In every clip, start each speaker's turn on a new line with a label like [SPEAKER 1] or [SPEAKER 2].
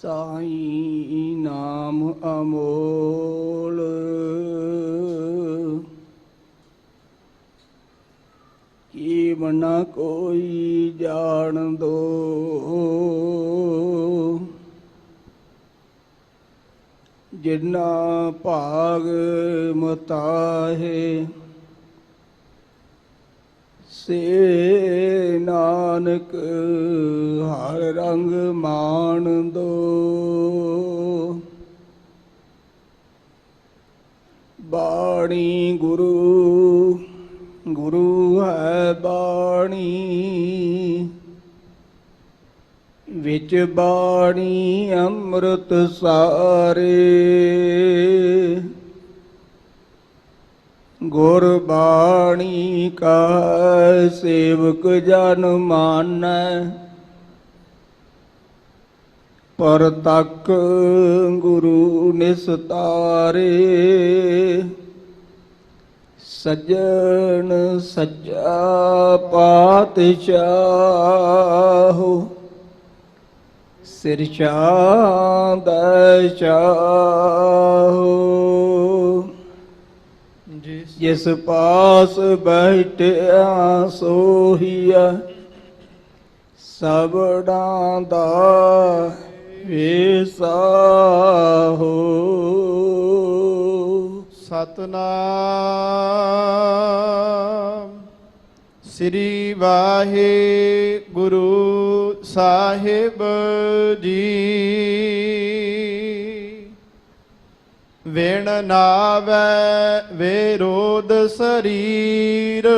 [SPEAKER 1] ਸਾਈ ਨਾਮ ਅਮੋਲ ਕੀਮ ਨ ਕੋਈ ਜਾਣ ਦੋ। ਜਿਨਾ ਭਾਗ ਮਤਾਹੇ ਸੇ ਨਾਨਕ ਹਰ ਰੰਗ ਮਾਣ ਦੋ। ਬਾਣੀ ਗੁਰੂ ਗੁਰੂ ਹੈ ਬਾਣੀ, ਵਿੱਚ ਬਾਣੀ ਅੰਮ੍ਰਿਤ ਸਾਰੇ। ਗੁਰਬਾਣੀ ਕਾ ਸੇਵਕ ਜਨ ਮਾਨੈ, ਪਰਤਕ ਗੁਰੂ ਨਿਸਤਾਰੇ। ਸੱਜਣ ਸੱਚਾ ਪਾਤਸ਼ਾਹ, ਸਿਰ ਸ਼ਾਂਦੈ ਚਾਹੋ। ਜਿਸ ਪਾਸ ਬੈਠਿਆ ਸੋਹੀਆ, ਸਬੜਾਂ ਦਾ ਵੇਸਾ ਹੋ।
[SPEAKER 2] ਸਤਨਾਮ ਸ੍ਰੀ ਵਾਹਿਗੁਰੂ ਸਾਹਿਬ ਜੀ। ਵਿਣ ਨਾਵੈ ਵਿਰੋਧ ਸਰੀਰ,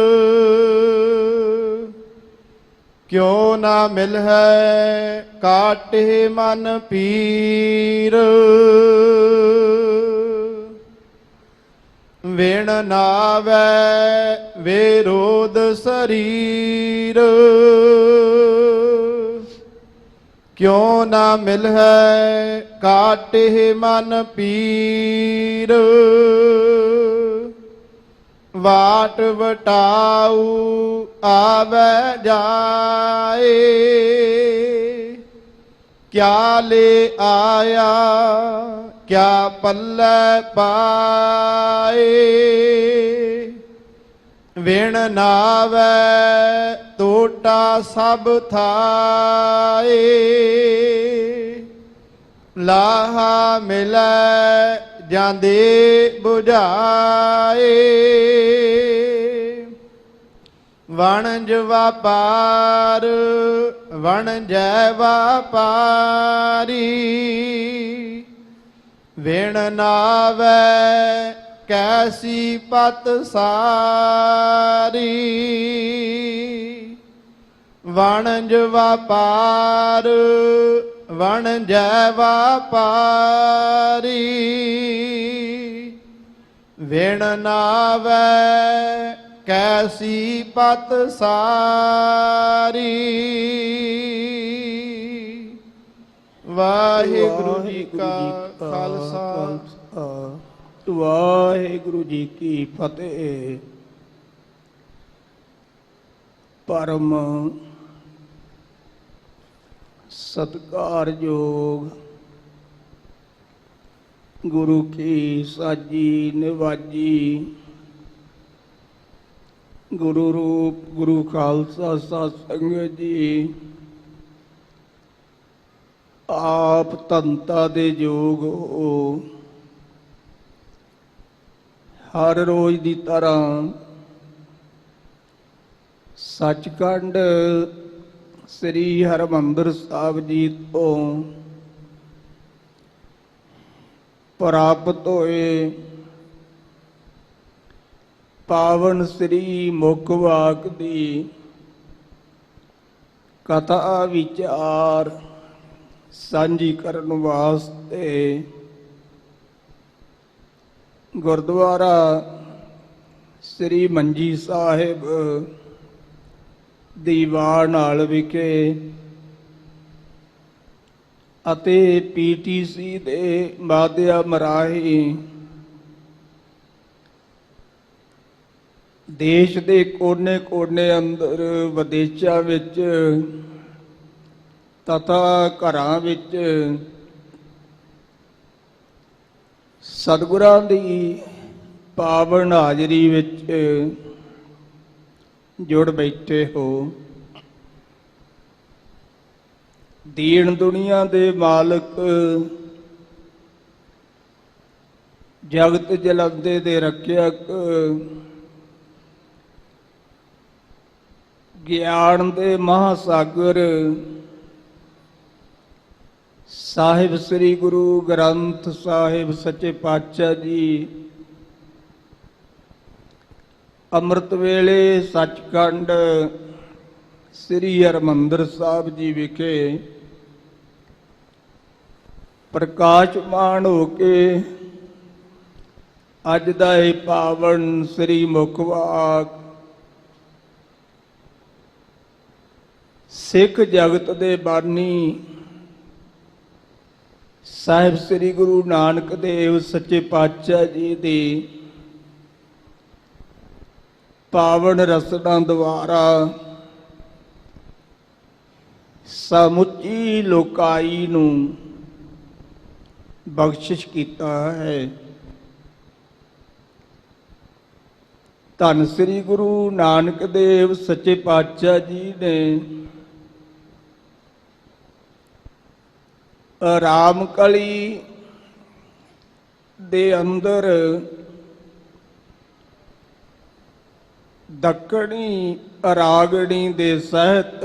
[SPEAKER 2] ਕਿਉ ਨਾ ਮਿਲਹਿ ਕਾਟੇ ਮਨ ਪੀਰ। ਵਿਣ ਨਾਵੈ ਵਿਰੋਧ ਸਰੀਰ, ਕਿਉ ਨਾ ਮਿਲਹਿ ਕਾਟੇ ਮਨ ਪੀਰ। ਵਾਟ ਵਟਾਊ ਆਵੈ ਜਾਏ, ਕਿਆ ਲੈ ਆਇਆ ਕਿਆ ਪੱਲੇ ਪਾਏ। ਵਿਣ ਨਾਵੈ ਟੋਟਾ ਸਭ ਥਾਏ, ਲਾਹਾ ਮਿਲੈ ਜਾਂਦੇ ਬੁਝਾਏ। ਵਣਜ ਵਪਾਰ ਵਣਜੈ ਵਪਾਰੀ, ਵਿਣ ਨਾਵੈ ਕੈਸੀ ਪਤ ਸਾਰੀ। ਵਣਜ ਵਪਾਰ ਵਣਜੈ ਵਪਾਰੀ, ਵਿਣ ਨਾਵੈ ਕੈਸੀ ਪਤ ਸਾਰੀ। ਵਾਹਿਗੁਰੂ ਜੀ ਕਾ ਖਾਲਸਾ,
[SPEAKER 1] ਵਾਹਿਗੁਰੂ ਜੀ ਕੀ ਫਤਿਹ। ਪਰਮ ਸਤਿਕਾਰਯੋਗ ਗੁਰੂ ਕੀ ਸਾਜੀ ਨਿਵਾਜੀ, ਗੁਰੂ ਰੂਪ ਗੁਰੂ ਖਾਲਸਾ ਸਾਧ ਸੰਗਤ ਜੀ, ਆਪ ਧੰਤਾ ਦੇ ਯੋਗ ਹੋ। ਹਰ ਰੋਜ਼ ਦੀ ਤਰ੍ਹਾਂ ਸੱਚਖੰਡ ਸ੍ਰੀ ਹਰਿਮੰਦਰ ਸਾਹਿਬ ਜੀ ਤੋਂ ਪ੍ਰਾਪਤ ਹੋਏ ਪਾਵਨ ਸ੍ਰੀ ਮੁਖ ਵਾਕ ਦੀ ਕਥਾ ਵਿਚਾਰ ਸਾਂਝੀ ਕਰਨ ਵਾਸਤੇ ਗੁਰਦੁਆਰਾ ਸ੍ਰੀ ਮੰਜੀ ਸਾਹਿਬ ਦੀਵਾਨ ਹਾਲ ਵਿਖੇ ਅਤੇ PTC ਦੇ ਮਾਧਿਅਮ ਰਾਹੀਂ ਦੇਸ਼ ਦੇ ਕੋਨੇ-ਕੋਨੇ ਅੰਦਰ ਵਿਦੇਸ਼ਾਂ ਵਿੱਚ ਤਥਾ ਘਰਾਂ ਵਿੱਚ ਸਤਿਗੁਰਾਂ ਦੀ ਪਾਵਨ ਹਾਜ਼ਰੀ ਵਿੱਚ ਜੁੜ ਬੈਠੇ ਹੋ। ਦੀਨ ਦੁਨੀਆ ਦੇ ਮਾਲਕ, ਜਗਤ ਜਲੰਦੇ ਦੇ ਰੱਖਿਅਕ, ਗਿਆਨ ਦੇ ਮਹਾਸਾਗਰ ਸਾਹਿਬ ਸ੍ਰੀ ਗੁਰੂ ਗ੍ਰੰਥ ਸਾਹਿਬ ਸੱਚੇ ਪਾਤਸ਼ਾਹ ਜੀ ਅੰਮ੍ਰਿਤ ਵੇਲੇ ਸੱਚਖੰਡ ਸ੍ਰੀ ਹਰਿਮੰਦਰ ਸਾਹਿਬ ਜੀ ਵਿਖੇ ਪ੍ਰਕਾਸ਼ਮਾਨ ਹੋ ਕੇ ਅੱਜ ਦਾ ਇਹ ਪਾਵਨ ਸ੍ਰੀ ਮੁਖਵਾਕ ਸਿੱਖ ਜਗਤ ਦੇ ਬਾਨੀ ਸਾਹਿਬ ਸ੍ਰੀ ਗੁਰੂ ਨਾਨਕ ਦੇਵ ਸੱਚੇ ਪਾਤਸ਼ਾਹ ਜੀ ਦੀ ਪਾਵਨ ਰਸਨਾ ਦੁਆਰਾ ਸਮੁੱਚੀ ਲੋਕਾਈ ਨੂੰ ਬਖਸ਼ਿਸ਼ ਕੀਤਾ ਹੈ। ਧੰਨ ਸ੍ਰੀ ਗੁਰੂ ਨਾਨਕ ਦੇਵ ਸੱਚੇ ਪਾਤਸ਼ਾਹ ਜੀ ਨੇ ਰਾਮਕਲੀ ਦੇ ਅੰਦਰ ਦੱਖਣੀ ਰਾਗਣੀ ਦੇ ਸਹਿਤ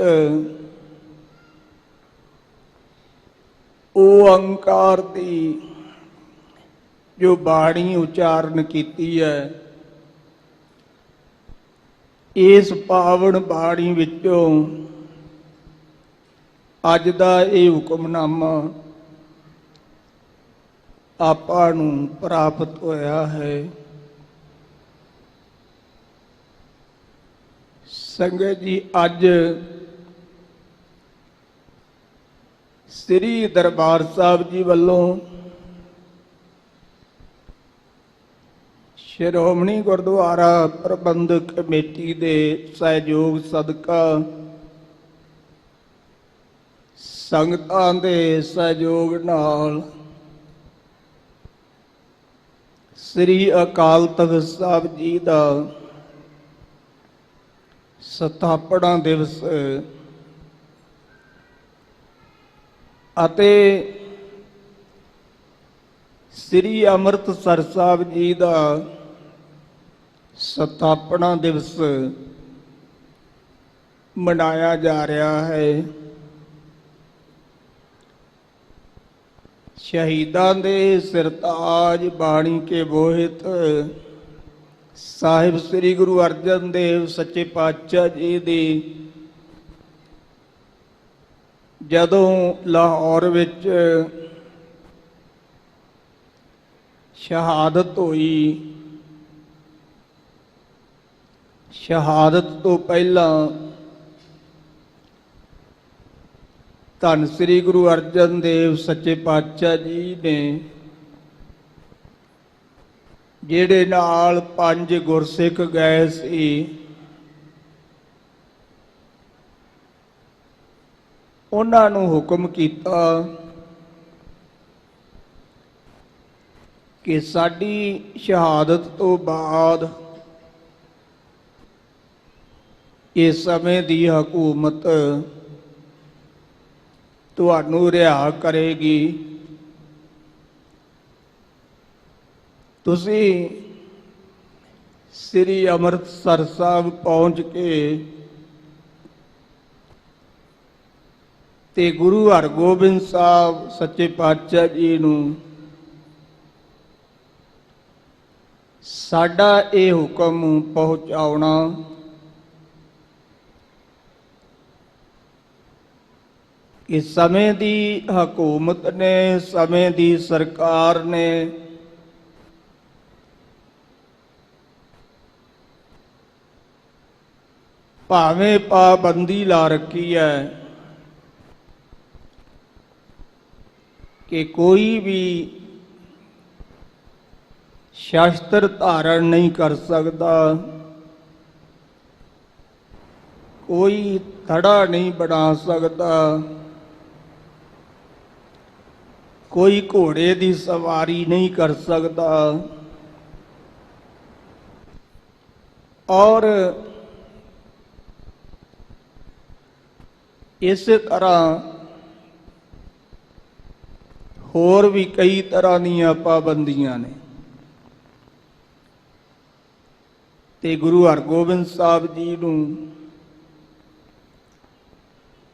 [SPEAKER 1] ਓੰਕਾਰ ਦੀ ਜੋ ਬਾਣੀ ਉਚਾਰਨ ਕੀਤੀ ਹੈ, ਇਸ ਪਾਵਨ ਬਾਣੀ ਵਿੱਚੋਂ ਅੱਜ ਦਾ ਇਹ ਹੁਕਮਨਾਮਾ ਆਪਾਂ ਨੂੰ ਪ੍ਰਾਪਤ ਹੋਇਆ ਹੈ। ਸੰਗਤ ਜੀ, ਅੱਜ ਸ੍ਰੀ ਦਰਬਾਰ ਸਾਹਿਬ ਜੀ ਵੱਲੋਂ ਸ਼੍ਰੋਮਣੀ ਗੁਰਦੁਆਰਾ ਪ੍ਰਬੰਧਕ ਕਮੇਟੀ ਦੇ ਸਹਿਯੋਗ ਸਦਕਾ, ਸੰਗਤਾਂ ਦੇ ਸਹਿਯੋਗ ਨਾਲ ਸ੍ਰੀ ਅਕਾਲ ਤਖ਼ਤ ਸਾਹਿਬ ਜੀ ਦਾ ਸਥਾਪਨਾ ਦਿਵਸ ਅਤੇ ਸ੍ਰੀ ਅੰਮ੍ਰਿਤਸਰ ਸਾਹਿਬ ਜੀ ਦਾ ਸਥਾਪਨਾ ਦਿਵਸ ਮਨਾਇਆ ਜਾ ਰਿਹਾ ਹੈ। ਸ਼ਹੀਦਾਂ ਦੇ ਸਿਰਤਾਜ ਬਾਣੀ ਕੇ ਬੋਹਿਤ ਸਾਹਿਬ ਸ੍ਰੀ ਗੁਰੂ ਅਰਜਨ ਦੇਵ ਸੱਚੇ ਪਾਤਸ਼ਾਹ ਜੀ ਦੀ ਜਦੋਂ ਲਾਹੌਰ ਵਿੱਚ ਸ਼ਹਾਦਤ ਹੋਈ, ਸ਼ਹਾਦਤ ਤੋਂ ਪਹਿਲਾਂ ਧੰਨ ਸ੍ਰੀ ਗੁਰੂ ਅਰਜਨ ਦੇਵ ਸੱਚੇ ਪਾਤਸ਼ਾਹ ਜੀ ਨੇ ਜਿਹੜੇ ਨਾਲ 5 ਗੁਰਸਿੱਖ ਗਏ ਸੀ, ਉਹਨਾਂ ਨੂੰ ਹੁਕਮ ਕੀਤਾ ਕਿ ਸਾਡੀ ਸ਼ਹਾਦਤ ਤੋਂ ਬਾਅਦ ਇਸ ਸਮੇਂ ਦੀ ਹਕੂਮਤ ਤੁਹਾਨੂੰ ਰਿਹਾ ਕਰੇਗੀ। ਤੁਸੀਂ ਸ੍ਰੀ ਅੰਮ੍ਰਿਤਸਰ ਸਾਹਿਬ ਪਹੁੰਚ ਕੇ ਤੇ ਗੁਰੂ ਹਰਗੋਬਿੰਦ ਸਾਹਿਬ ਸੱਚੇ ਪਾਤਸ਼ਾਹ ਜੀ ਨੂੰ ਸਾਡਾ ਇਹ ਹੁਕਮ ਪਹੁੰਚਾਉਣਾ ਕਿ ਸਮੇਂ ਦੀ ਹਕੂਮਤ ਨੇ, ਸਮੇਂ ਦੀ ਸਰਕਾਰ ਨੇ ਭਾਵੇਂ ਪਾਬੰਦੀ ਲਾ ਰੱਖੀ ਹੈ ਕਿ ਕੋਈ ਵੀ ਸ਼ਸਤਰ ਧਾਰਨ ਨਹੀਂ ਕਰ ਸਕਦਾ, ਕੋਈ ਥੜਾ ਨਹੀਂ ਬਣਾ ਸਕਦਾ, ਕੋਈ ਘੋੜੇ ਦੀ ਸਵਾਰੀ ਨਹੀਂ ਕਰ ਸਕਦਾ। ਔਰ ਇਸੇ ਤਰ੍ਹਾਂ ਹੋਰ ਵੀ ਕਈ ਤਰ੍ਹਾਂ ਦੀਆਂ ਪਾਬੰਦੀਆਂ ਨੇ। ਤੇ ਗੁਰੂ ਹਰਗੋਬਿੰਦ ਸਾਹਿਬ ਜੀ ਨੂੰ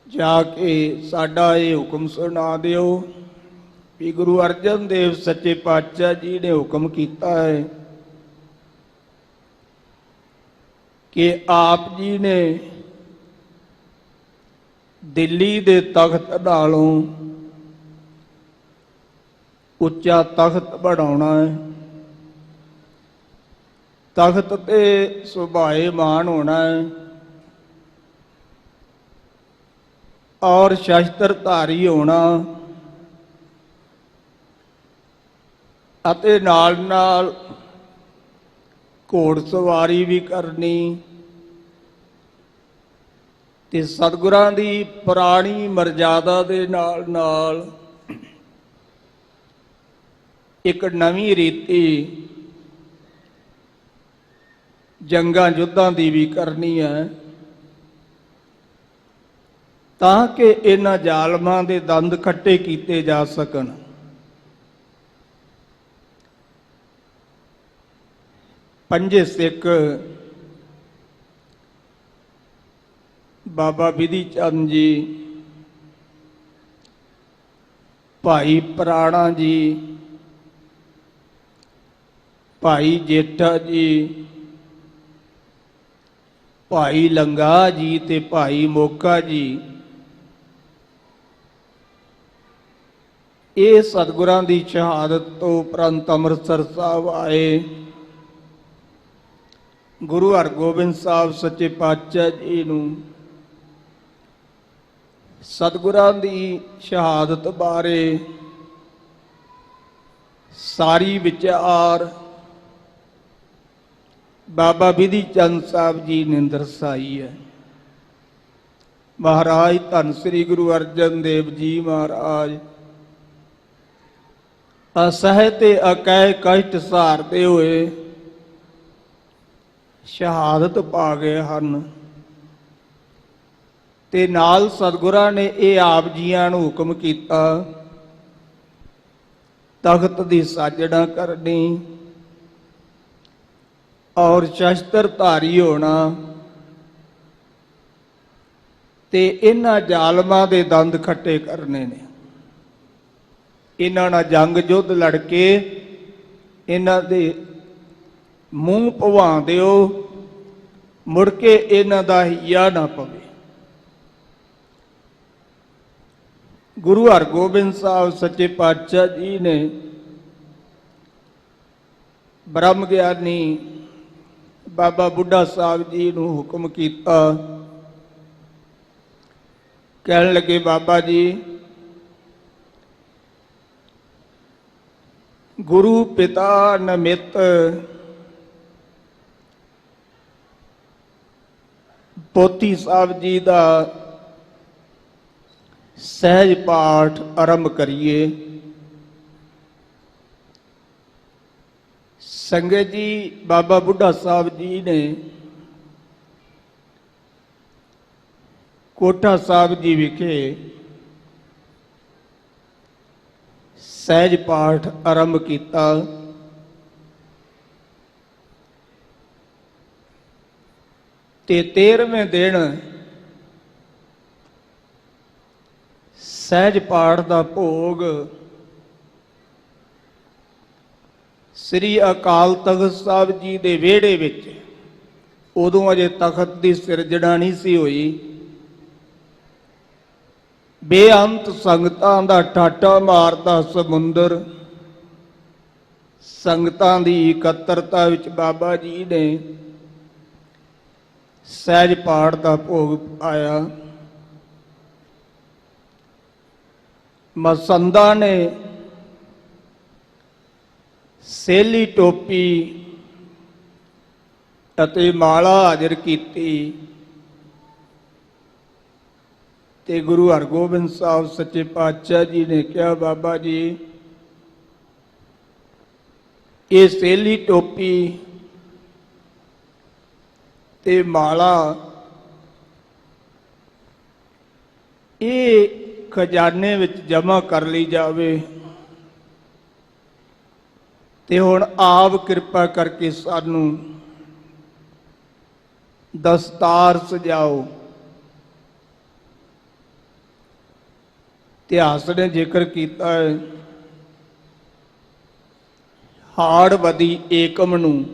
[SPEAKER 1] ਜਾ ਕੇ ਸਾਡਾ ਇਹ ਹੁਕਮ ਸੁਣਾ ਦਿਓ ਵੀ ਗੁਰੂ ਅਰਜਨ ਦੇਵ ਸੱਚੇ ਪਾਤਸ਼ਾਹ ਜੀ ਨੇ ਹੁਕਮ ਕੀਤਾ ਹੈ ਕਿ ਆਪ ਜੀ ਨੇ ਦਿੱਲੀ ਦੇ ਤਖਤ ਨਾਲੋਂ ਉੱਚਾ ਤਖਤ ਬਣਾਉਣਾ ਹੈ। ਤਖਤ ਤੇ ਸੁਭਾਏਮਾਨ ਹੋਣਾ ਹੈ ਔਰ ਸ਼ਸਤਰਧਾਰੀ ਹੋਣਾ ਅਤੇ ਨਾਲ ਨਾਲ ਘੋੜਸਵਾਰੀ ਵੀ ਕਰਨੀ ਤੇ ਸਤਿਗੁਰਾਂ ਦੀ ਪੁਰਾਣੀ ਮਰਜ਼ਾਦਾ ਦੇ ਨਾਲ ਨਾਲ ਇੱਕ ਨਵੀਂ ਰੀਤੀ ਜੰਗਾਂ ਯੁੱਧਾਂ ਦੀ ਵੀ ਕਰਨੀ ਹੈ ਤਾਂ ਕਿ ਇਹਨਾਂ ਜ਼ਾਲਮਾਂ ਦੇ ਦੰਦ ਖੱਟੇ ਕੀਤੇ ਜਾ ਸਕਣ। ਪੰਜੇ ਸਿੱਖ ਬਾਬਾ ਬਿਧੀ ਚੰਦ ਜੀ, ਭਾਈ ਪ੍ਰਾਣਾ ਜੀ, ਭਾਈ ਜੇਠਾ ਜੀ, ਭਾਈ ਲੰਗਾ ਜੀ ਤੇ ਭਾਈ ਮੋਕਾ ਜੀ, ਇਹ ਸਤਿਗੁਰਾਂ ਦੀ ਸ਼ਹਾਦਤ ਤੋਂ ਉਪਰੰਤ ਅੰਮ੍ਰਿਤਸਰ ਸਾਹਿਬ ਆਏ। ਗੁਰੂ ਹਰਗੋਬਿੰਦ ਸਾਹਿਬ ਸੱਚੇ ਪਾਤਸ਼ਾਹ ਜੀ ਨੂੰ ਸਤਿਗੁਰਾਂ ਦੀ ਸ਼ਹਾਦਤ ਬਾਰੇ ਸਾਰੀ ਵਿਚਾਰ ਬਾਬਾ ਬਿਧੀ ਚੰਦ ਸਾਹਿਬ ਜੀ ਨੇ ਦਰਸਾਈ ਹੈ। ਮਹਾਰਾਜ ਧੰਨ ਸ੍ਰੀ ਗੁਰੂ ਅਰਜਨ ਦੇਵ ਜੀ ਮਹਾਰਾਜ ਅਸਹਿ ਤੇ ਅਕਹਿ ਕਸ਼ਟ ਸਹਾਰਦੇ ਹੋਏ ਸ਼ਹਾਦਤ ਪਾ ਗਏ ਹਨ ਤੇ ਨਾਲ ਸਤਿਗੁਰਾਂ ਨੇ ਇਹ ਆਪ ਜੀਆਂ ਨੂੰ ਹੁਕਮ ਕੀਤਾ ਤਖਤ ਦੀ ਸਾਜਣਾ ਕਰਨੀ ਔਰ ਸ਼ਸਤਰਧਾਰੀ ਹੋਣਾ ਤੇ ਇਹਨਾਂ ਜ਼ਾਲਮਾਂ ਦੇ ਦੰਦ ਖੱਟੇ ਕਰਨੇ ਨੇ। ਇਹਨਾਂ ਨਾਲ ਜੰਗ ਯੁੱਧ ਲੜ ਕੇ ਇਹਨਾਂ ਦੇ ਮੂੰਹ ਭਵਾ ਦਿਓ, ਮੁੜ ਕੇ ਇਹਨਾਂ ਦਾ ਹਿੱਆ ਨਾ ਪਵੇ। ਗੁਰੂ ਹਰਗੋਬਿੰਦ ਸਾਹਿਬ ਸੱਚੇ ਪਾਤਸ਼ਾਹ ਜੀ ਨੇ ਬ੍ਰਹਮ ਗਿਆਨੀ ਬਾਬਾ ਬੁੱਢਾ ਸਾਹਿਬ ਜੀ ਨੂੰ ਹੁਕਮ ਕੀਤਾ। ਕਹਿਣ ਲੱਗੇ, ਬਾਬਾ ਜੀ ਗੁਰੂ ਪਿਤਾ ਨਮਿਤ ਪੋਥੀ ਸਾਹਿਬ ਜੀ ਦਾ ਸਹਿਜ ਪਾਠ ਆਰੰਭ ਕਰੀਏ। ਸੰਗਤ ਜੀ, ਬਾਬਾ ਬੁੱਢਾ ਸਾਹਿਬ ਜੀ ਨੇ ਕੋਠਾ ਸਾਹਿਬ ਜੀ ਵਿਖੇ ਸਹਿਜ ਪਾਠ ਆਰੰਭ ਕੀਤਾ। ਤੇ 13ਵੇਂ ਦਿਨ ਸਹਿਜ ਪਾਠ ਦਾ ਭੋਗ ਸ੍ਰੀ ਅਕਾਲ ਤਖਤ ਸਾਹਿਬ ਜੀ ਦੇ ਵਿਹੜੇ ਵਿੱਚ, ਉਦੋਂ ਅਜੇ ਤਖਤ ਦੀ ਸਿਰਜਣਾ ਨਹੀਂ ਸੀ ਹੋਈ, ਬੇਅੰਤ ਸੰਗਤਾਂ ਦਾ ਠਾਠਾ ਮਾਰਦਾ ਸਮੁੰਦਰ, ਸੰਗਤਾਂ ਦੀ ਇਕੱਤਰਤਾ ਵਿੱਚ ਬਾਬਾ ਜੀ ਨੇ ਸਹਿਜ ਪਾਠ ਦਾ ਭੋਗ ਪਾਇਆ। ਮਸੰਦਾ ਨੇ ਸੇਲੀ ਟੋਪੀ ਅਤੇ ਮਾਲਾ ਹਾਜ਼ਰ ਕੀਤੀ ਤੇ ਗੁਰੂ ਹਰਗੋਬਿੰਦ ਸਾਹਿਬ ਸੱਚੇ ਪਾਤਸ਼ਾਹ ਜੀ ਨੇ ਕਿਹਾ, ਬਾਬਾ ਜੀ ਇਹ ਸੇਲੀ ਟੋਪੀ ਤੇ ਮਾਲਾ ਇਹ ਖਜ਼ਾਨੇ ਵਿੱਚ ਜਮ੍ਹਾਂ ਕਰ ਲਈ ਜਾਵੇ। ਤੇ ਹੁਣ ਆਪ ਕਿਰਪਾ ਕਰਕੇ ਸਾਨੂੰ ਦਸਤਾਰ ਸਜਾਓ। ਇਤਿਹਾਸ ਨੇ ਜ਼ਿਕਰ ਕੀਤਾ ਹੈ, ਹਾੜਵਦੀ ਏਕਮ ਨੂੰ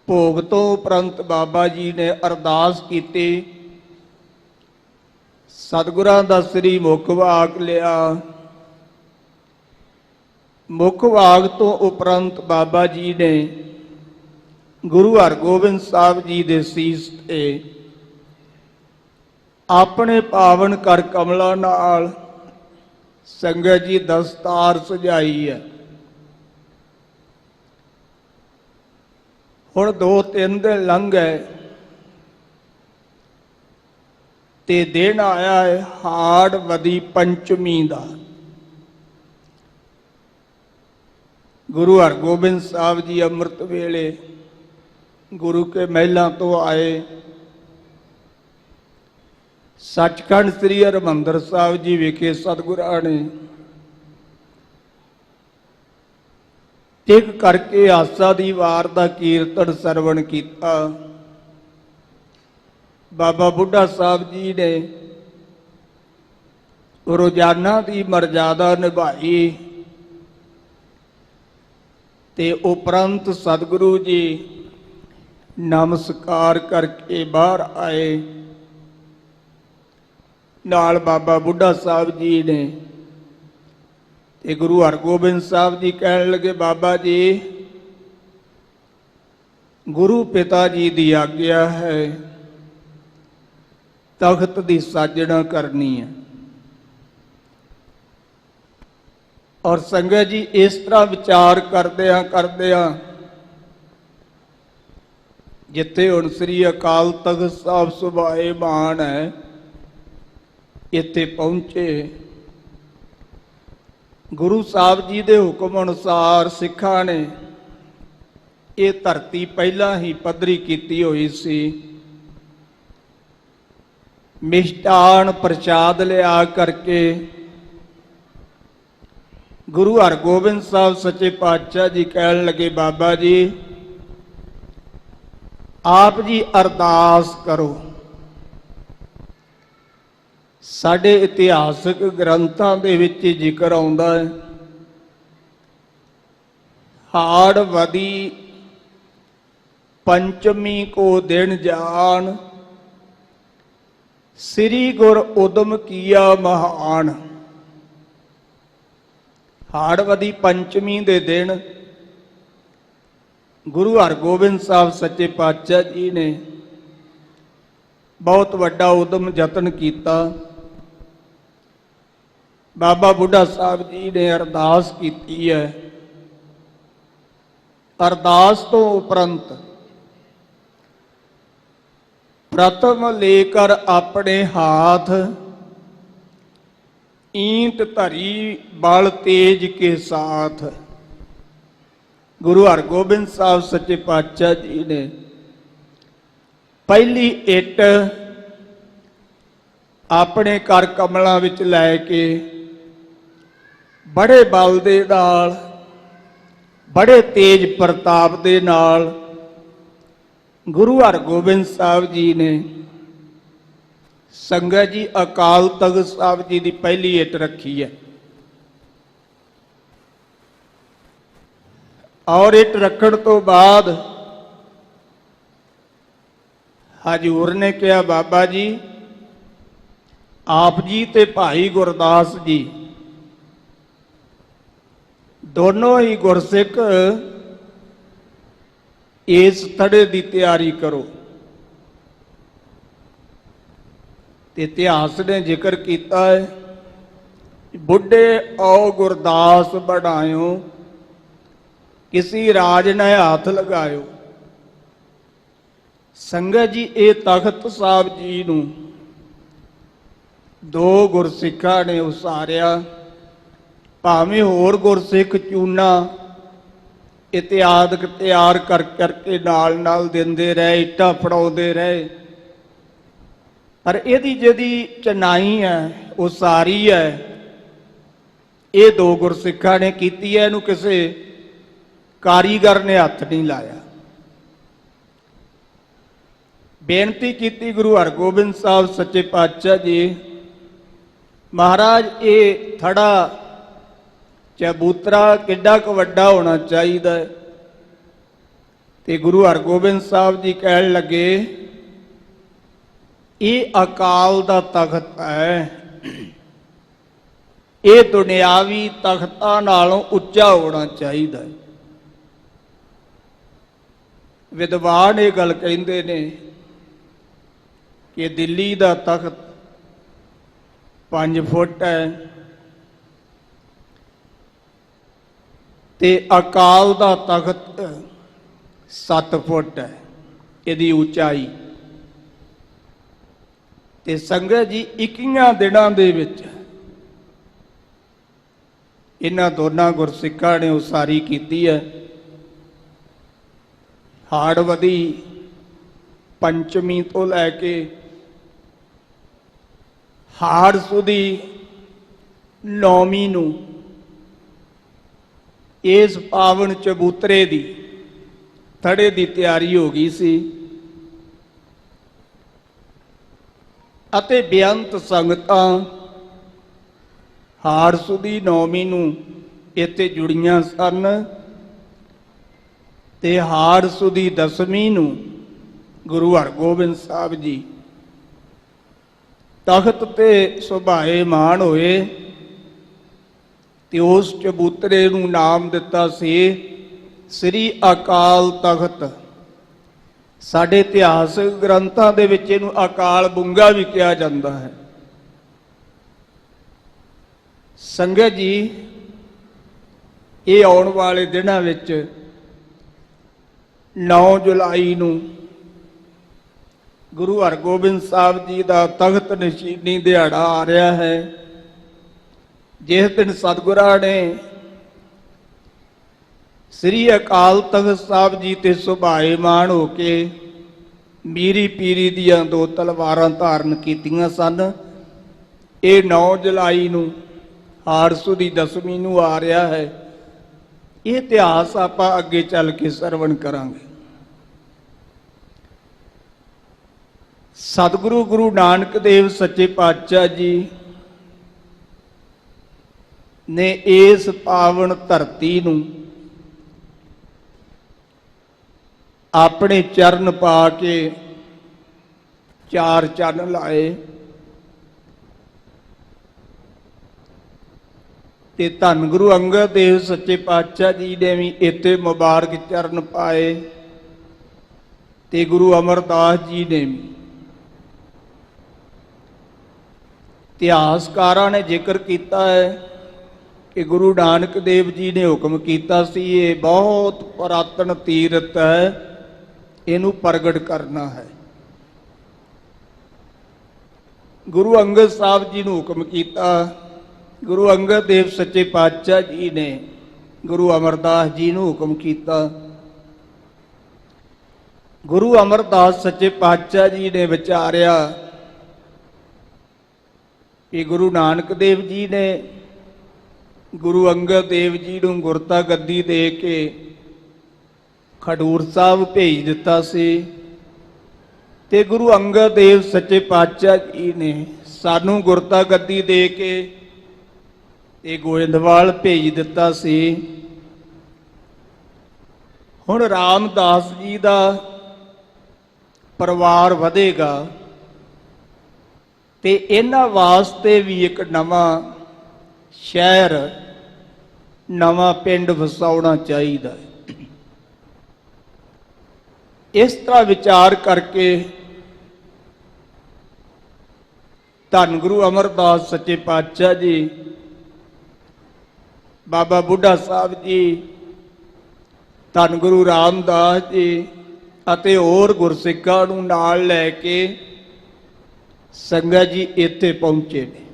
[SPEAKER 1] ਭੋਗ ਤੋਂ ਉਪਰੰਤ ਬਾਬਾ ਜੀ ਨੇ ਅਰਦਾਸ ਕੀਤੀ। ਸਤਿਗੁਰਾਂ ਦਾ ਸ੍ਰੀ ਮੁਖ ਵਾਕ ਲਿਆ। ਮੁਖ ਵਾਕ ਤੋਂ ਉਪਰੰਤ ਬਾਬਾ ਜੀ ਨੇ ਗੁਰੂ ਹਰਗੋਬਿੰਦ ਸਾਹਿਬ ਜੀ ਦੇ ਸੀਸ ਤੇ ਆਪਣੇ ਪਾਵਨ ਕਰ ਕਮਲਾਂ ਨਾਲ ਸੰਗਤ ਜੀ ਦਸਤਾਰ ਸਜਾਈ ਹੈ। ਹੁਣ 2-3 ਦਿਨ ਲੰਘ ਗਏ ਤੇ ਦਿਨ ਆਇਆ ਹੈ ਹਾੜਵਦੀ ਪੰਚਮੀ ਦਾ। ਗੁਰੂ ਹਰਗੋਬਿੰਦ ਸਾਹਿਬ ਜੀ ਅੰਮ੍ਰਿਤ ਵੇਲੇ ਗੁਰੂ ਕੇ ਮਹਿਲਾਂ ਤੋਂ ਆਏ। ਸੱਚਖੰਡ ਸ੍ਰੀ ਹਰਿਮੰਦਰ ਸਾਹਿਬ ਜੀ ਵਿਖੇ ਸਤਿਗੁਰਾਂ ਨੇ ਟਿਕ ਕਰਕੇ ਆਸਾ ਦੀ ਵਾਰ ਦਾ ਕੀਰਤਨ ਸਰਵਣ ਕੀਤਾ। ਬਾਬਾ ਬੁੱਢਾ ਸਾਹਿਬ ਜੀ ਨੇ ਰੋਜ਼ਾਨਾ ਦੀ ਮਰਜ਼ਾਦਾ ਨਿਭਾਈ ਤੇ ਉਪਰੰਤ ਸਤਿਗੁਰੂ ਜੀ ਨਮਸਕਾਰ ਕਰਕੇ ਬਾਹਰ ਆਏ। ਨਾਲ ਬਾਬਾ ਬੁੱਢਾ ਸਾਹਿਬ ਜੀ ਨੇ ਤੇ ਗੁਰੂ ਹਰਗੋਬਿੰਦ ਸਾਹਿਬ ਜੀ ਕਹਿਣ ਲੱਗੇ, ਬਾਬਾ ਜੀ ਗੁਰੂ ਪਿਤਾ ਜੀ ਦੀ ਆਗਿਆ ਹੈ, ਤਖਤ ਦੀ ਸਾਜਣਾ ਕਰਨੀ ਹੈ। ਔਰ ਸੰਗਤ ਜੀ ਇਸ ਤਰ੍ਹਾਂ ਵਿਚਾਰ ਕਰਦਿਆਂ ਜਿੱਥੇ ਹੁਣ ਸ੍ਰੀ ਅਕਾਲ ਤਖਤ ਸਾਹਿਬ ਸੁਭਾਏ ਮਾਨ ਹੈ, ਇੱਥੇ ਪਹੁੰਚੇ। ਗੁਰੂ ਸਾਹਿਬ ਜੀ ਦੇ ਹੁਕਮ ਅਨੁਸਾਰ ਸਿੱਖਾਂ ਨੇ ਇਹ ਧਰਤੀ ਪਹਿਲਾਂ ਹੀ ਪੱਧਰੀ ਕੀਤੀ ਹੋਈ ਸੀ। ਮਿਸ਼ਟਾਨ ਪ੍ਰਸ਼ਾਦ ਲਿਆ ਕਰਕੇ ਗੁਰੂ ਹਰਗੋਬਿੰਦ ਸਾਹਿਬ ਸੱਚੇ ਪਾਤਸ਼ਾਹ ਜੀ ਕਹਿਣ ਲੱਗੇ, ਬਾਬਾ ਜੀ ਆਪ ਜੀ ਅਰਦਾਸ ਕਰੋ। ਸਾਡੇ ਇਤਿਹਾਸਕ ਗ੍ਰੰਥਾਂ ਦੇ ਵਿੱਚ ਜ਼ਿਕਰ ਆਉਂਦਾ ਹੈ, ਹਾੜਵਦੀ ਪੰਚਮੀ ਕੋ ਦਿਨ ਜਾਣ, ਸ੍ਰੀ ਗੁਰ ਉਦਮ ਕੀਆ ਮਹਾਨ। ਹਾੜਵਦੀ ਪੰਚਮੀ ਦੇ ਦਿਨ ਗੁਰੂ ਹਰਗੋਬਿੰਦ ਸਾਹਿਬ ਸੱਚੇ ਪਾਤਸ਼ਾਹ ਜੀ ਨੇ ਬਹੁਤ ਵੱਡਾ ਉਦਮ ਯਤਨ ਕੀਤਾ। ਬਾਬਾ ਬੁੱਢਾ ਸਾਹਿਬ ਜੀ ਨੇ ਅਰਦਾਸ ਕੀਤੀ ਹੈ। ਅਰਦਾਸ ਤੋਂ ਉਪਰੰਤ ਪ੍ਰਥਮ ਲੇਕਰ ਆਪਣੇ ਹਾਥ, ਈਂਟ ਧਰੀ ਬਲ ਤੇਜ ਕੇ ਸਾਥ। ਗੁਰੂ ਹਰਗੋਬਿੰਦ ਸਾਹਿਬ ਸੱਚੇ ਪਾਤਸ਼ਾਹ ਜੀ ਨੇ ਪਹਿਲੀ ਇੱਟ ਆਪਣੇ ਕਰ ਕਮਲਾਂ ਵਿੱਚ ਲੈ ਕੇ ਬੜੇ ਬਲ ਦੇ ਨਾਲ, ਬੜੇ ਤੇਜ ਪ੍ਰਤਾਪ ਦੇ ਨਾਲ ਗੁਰੂ ਹਰਗੋਬਿੰਦ ਸਾਹਿਬ ਜੀ ਨੇ ਸੰਗਤ ਜੀ ਅਕਾਲ ਤਖਤ ਸਾਹਿਬ ਜੀ ਦੀ ਪਹਿਲੀ ਇੱਟ ਰੱਖੀ ਹੈ। ਔਰ ਇੱਟ ਰੱਖਣ ਤੋਂ ਬਾਅਦ ਹਜ਼ੂਰ ਨੇ ਕਿਹਾ, ਬਾਬਾ ਜੀ ਆਪ ਜੀ ਤੇ ਭਾਈ ਗੁਰਦਾਸ ਜੀ ਦੋਨੋਂ ਹੀ ਗੁਰਸਿੱਖ ਇਸ ਥੜੇ ਦੀ ਤਿਆਰੀ ਕਰੋ। ਤੇ ਇਤਿਹਾਸ ਨੇ ਜ਼ਿਕਰ ਕੀਤਾ ਹੈ, ਬੁੱਢੇ ਔ ਗੁਰਦਾਸ ਬੜਾਇਓ, ਕਿਸੀ ਰਾਜ ਨੇ ਹੱਥ ਲਗਾਇਓ। ਸੰਗਤ ਜੀ ਇਹ ਤਖਤ ਸਾਹਿਬ ਜੀ ਨੂੰ ਦੋ ਗੁਰਸਿੱਖਾਂ ਨੇ ਉਸਾਰਿਆ, ਭਾਵੇਂ ਹੋਰ ਗੁਰਸਿੱਖ ਚੂਨਾ ਇਤਿਆਦਿਕ ਤਿਆਰ ਕਰ ਕਰਕੇ ਨਾਲ ਦਿੰਦੇ ਰਹੇ, ਇੱਟਾਂ ਫੜਾਉਂਦੇ ਰਹੇ, ਪਰ ਇਹਦੀ ਜਿਹੜੀ ਚਨਾਈ ਹੈ ਉਹ ਸਾਰੀ ਹੈ ਇਹ ਦੋ ਗੁਰਸਿੱਖਾਂ ਨੇ ਕੀਤੀ ਹੈ। ਇਹਨੂੰ ਕਿਸੇ ਕਾਰੀਗਰ ਨੇ ਹੱਥ ਨਹੀਂ ਲਾਇਆ। ਬੇਨਤੀ ਕੀਤੀ ਗੁਰੂ ਹਰਗੋਬਿੰਦ ਸਾਹਿਬ ਸੱਚੇ ਪਾਤਸ਼ਾਹ ਜੀ, ਮਹਾਰਾਜ ਇਹ ਥੜਾ ਚਬੂਤਰਾ ਕਿੱਡਾ ਕੁ ਵੱਡਾ ਹੋਣਾ ਚਾਹੀਦਾ ਹੈ? ਤੇ ਗੁਰੂ ਹਰਗੋਬਿੰਦ ਸਾਹਿਬ ਜੀ ਕਹਿਣ ਲੱਗੇ, ਇਹ ਅਕਾਲ ਦਾ ਤਖਤ ਹੈ, ਇਹ ਦੁਨਿਆਵੀ ਤਖਤਾਂ ਨਾਲੋਂ ਉੱਚਾ ਹੋਣਾ ਚਾਹੀਦਾ ਹੈ। ਵਿਦਵਾਨ ਇਹ ਗੱਲ ਕਹਿੰਦੇ ਨੇ ਕਿ ਦਿੱਲੀ ਦਾ ਤਖਤ 5 ਫੁੱਟ ਹੈ ਤੇ ਅਕਾਲ ਦਾ ਤਖਤ 7 ਫੁੱਟ ਹੈ ਇਹਦੀ ਉਚਾਈ। ਤੇ ਸੰਗਤ ਜੀ 21 ਦਿਨਾਂ ਦੇ ਵਿੱਚ ਇਹਨਾਂ ਦੋਨਾਂ ਗੁਰਸਿੱਖਾਂ ਨੇ ਉਸਾਰੀ ਕੀਤੀ ਹੈ। ਹਾੜਵਦੀ ਪੰਚਮੀ ਤੋਂ ਲੈ ਕੇ ਹਾੜ ਸੁਦੀ ਨੌਵੀਂ ਨੂੰ ਇਸ ਪਾਵਨ ਚਬੂਤਰੇ ਦੀ ਥੜੇ ਦੀ ਤਿਆਰੀ ਹੋ ਗਈ ਸੀ ਅਤੇ ਬੇਅੰਤ ਸੰਗਤਾਂ ਹਾੜ ਸੁਦੀ ਨੌਵੀਂ ਨੂੰ ਇੱਥੇ ਜੁੜੀਆਂ ਸਨ ਤੇ ਹਾੜ ਸੁਦੀ ਦਸਵੀਂ ਨੂੰ ਗੁਰੂ ਹਰਗੋਬਿੰਦ ਸਾਹਿਬ ਜੀ ਤਖਤ ਤੇ ਸੁਭਾਏਮਾਨ ਹੋਏ ਤੇ ਉਸ ਚਬੂਤਰੇ ਨੂੰ ਨਾਮ ਦਿੱਤਾ ਸੀ ਸ੍ਰੀ ਅਕਾਲ ਤਖਤ। ਸਾਡੇ ਇਤਿਹਾਸਕ ਗ੍ਰੰਥਾਂ ਦੇ ਵਿੱਚ ਇਹਨੂੰ ਅਕਾਲ ਬੁੰਗਾ ਵੀ ਕਿਹਾ ਜਾਂਦਾ ਹੈ। ਸੰਗਤ ਜੀ, ਇਹ ਆਉਣ ਵਾਲੇ ਦਿਨਾਂ ਵਿੱਚ 9 ਜੁਲਾਈ ਨੂੰ ਗੁਰੂ ਹਰਗੋਬਿੰਦ ਸਾਹਿਬ ਜੀ ਦਾ ਤਖਤ ਨਸ਼ੀਨੀ ਦਿਹਾੜਾ ਆ ਰਿਹਾ ਹੈ, ਜਿਸ ਦਿਨ ਸਤਿਗੁਰਾਂ ਨੇ ਸ੍ਰੀ ਅਕਾਲ ਤਖਤ ਸਾਹਿਬ ਜੀ ਤੇ ਸੁਭਾਏਮਾਨ ਹੋ ਕੇ ਮੀਰੀ ਪੀਰੀ ਦੀਆਂ 2 ਤਲਵਾਰਾਂ ਧਾਰਨ ਕੀਤੀਆਂ ਸਨ। ਇਹ 9 ਜੁਲਾਈ ਨੂੰ ਹਾੜ ਸੁਦੀ ਦਸਵੀਂ ਨੂੰ ਆ ਰਿਹਾ ਹੈ। ਇਹ ਇਤਿਹਾਸ ਆਪਾਂ ਅੱਗੇ ਚੱਲ ਕੇ ਸਰਵਣ ਕਰਾਂਗੇ। ਸਤਿਗੁਰੂ ਗੁਰੂ ਨਾਨਕ ਦੇਵ ਸੱਚੇ ਪਾਤਸ਼ਾਹ ਜੀ ਨੇ ਇਸ ਪਾਵਨ ਧਰਤੀ ਨੂੰ ਆਪਣੇ ਚਰਨ ਪਾ ਕੇ 4 ਚੰਨ ਲਾਏ ਤੇ ਧੰਨ ਗੁਰੂ ਅੰਗਦ ਦੇਵ ਸੱਚੇ ਪਾਤਸ਼ਾਹ ਜੀ ਨੇ ਵੀ ਇੱਥੇ ਮੁਬਾਰਕ ਚਰਨ ਪਾਏ ਤੇ ਗੁਰੂ ਅਮਰਦਾਸ ਜੀ ਨੇ ਵੀ। ਇਤਿਹਾਸਕਾਰਾਂ ਨੇ ਜ਼ਿਕਰ ਕੀਤਾ ਹੈ ਕਿ ਗੁਰੂ ਨਾਨਕ ਦੇਵ ਜੀ ਨੇ ਹੁਕਮ ਕੀਤਾ ਸੀ ਇਹ ਬਹੁਤ ਪੁਰਾਤਨ ਤੀਰਥ ਹੈ, ਇਹਨੂੰ ਪ੍ਰਗਟ ਕਰਨਾ ਹੈ। ਗੁਰੂ ਅੰਗਦ ਸਾਹਿਬ ਜੀ ਨੂੰ ਹੁਕਮ ਕੀਤਾ। ਗੁਰੂ ਅੰਗਦ ਦੇਵ ਸੱਚੇ ਪਾਤਸ਼ਾਹ ਜੀ ਨੇ ਗੁਰੂ ਅਮਰਦਾਸ ਜੀ ਨੂੰ ਹੁਕਮ ਕੀਤਾ। ਗੁਰੂ ਅਮਰਦਾਸ ਸੱਚੇ ਪਾਤਸ਼ਾਹ ਜੀ ਨੇ ਵਿਚਾਰਿਆ ਕਿ ਗੁਰੂ ਨਾਨਕ ਦੇਵ ਜੀ ਨੇ ਗੁਰੂ ਅੰਗਦ ਦੇਵ ਜੀ ਨੂੰ ਗੁਰਤਾ ਗੱਦੀ ਦੇ ਕੇ ਖਡੂਰ ਸਾਹਿਬ ਭੇਜ ਦਿੱਤਾ ਸੀ ਤੇ ਗੁਰੂ ਅੰਗਦ ਦੇਵ ਸੱਚੇ ਪਾਤਸ਼ਾਹ ਜੀ ਨੇ ਸਾਨੂੰ ਗੁਰਤਾ ਗੱਦੀ ਦੇ ਕੇ ਤੇ ਗੋਇੰਦਵਾਲ ਭੇਜ ਦਿੱਤਾ ਸੀ। ਹੁਣ ਰਾਮਦਾਸ ਜੀ ਦਾ ਪਰਿਵਾਰ ਵਧੇਗਾ ਤੇ ਇਹਨਾਂ ਵਾਸਤੇ ਵੀ ਇੱਕ ਨਵਾਂ ਸ਼ਹਿਰ, ਨਵਾਂ ਪਿੰਡ ਵਸਾਉਣਾ ਚਾਹੀਦਾ ਹੈ। ਇਸ ਤਰ੍ਹਾਂ ਵਿਚਾਰ ਕਰਕੇ ਧੰਨ ਗੁਰੂ ਅਮਰਦਾਸ ਸੱਚੇ ਪਾਤਸ਼ਾਹ ਜੀ, ਬਾਬਾ ਬੁੱਢਾ ਸਾਹਿਬ ਜੀ, ਧੰਨ ਗੁਰੂ ਰਾਮਦਾਸ ਜੀ ਅਤੇ ਹੋਰ ਗੁਰਸਿੱਖਾਂ ਨੂੰ ਨਾਲ ਲੈ ਕੇ ਸੰਗਤ ਜੀ ਇੱਥੇ ਪਹੁੰਚੇ ਨੇ।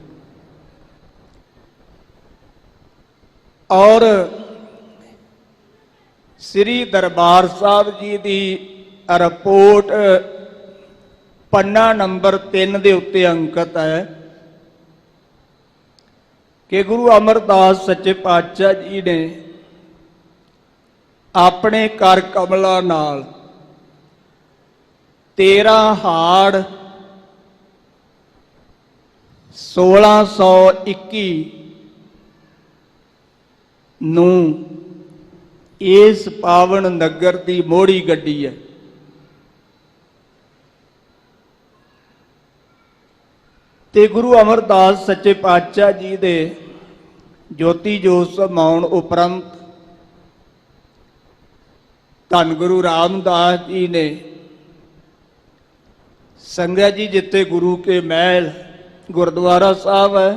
[SPEAKER 1] ਔਰ ਸ੍ਰੀ ਦਰਬਾਰ ਸਾਹਿਬ ਜੀ ਦੀ ਰਿਪੋਰਟ ਪੰਨਾ ਨੰਬਰ 3 ਦੇ ਉੱਤੇ ਅੰਕਿਤ ਹੈ ਕਿ ਗੁਰੂ ਅਮਰਦਾਸ ਸੱਚੇ ਪਾਤਸ਼ਾਹ ਜੀ ਨੇ ਆਪਣੇ ਕਰ ਕਮਲਾਂ ਨਾਲ 13 ਹਾੜ 1621 ਨੂੰ ਇਸ ਪਾਵਨ ਨਗਰ ਦੀ ਮੋਹੜੀ ਗੱਡੀ ਹੈ। ਤੇ ਗੁਰੂ ਅਮਰਦਾਸ ਸੱਚੇ ਪਾਤਸ਼ਾਹ ਜੀ ਦੇ ਜੋਤੀ ਜੋਤ ਸਮਾਉਣ ਉਪਰੰਤ ਧੰਨ ਗੁਰੂ ਰਾਮਦਾਸ ਜੀ ਨੇ ਸੰਗਤ ਜੀ ਜਿੱਥੇ ਗੁਰੂ ਕੇ ਮਹਿਲ ਗੁਰਦੁਆਰਾ ਸਾਹਿਬ ਹੈ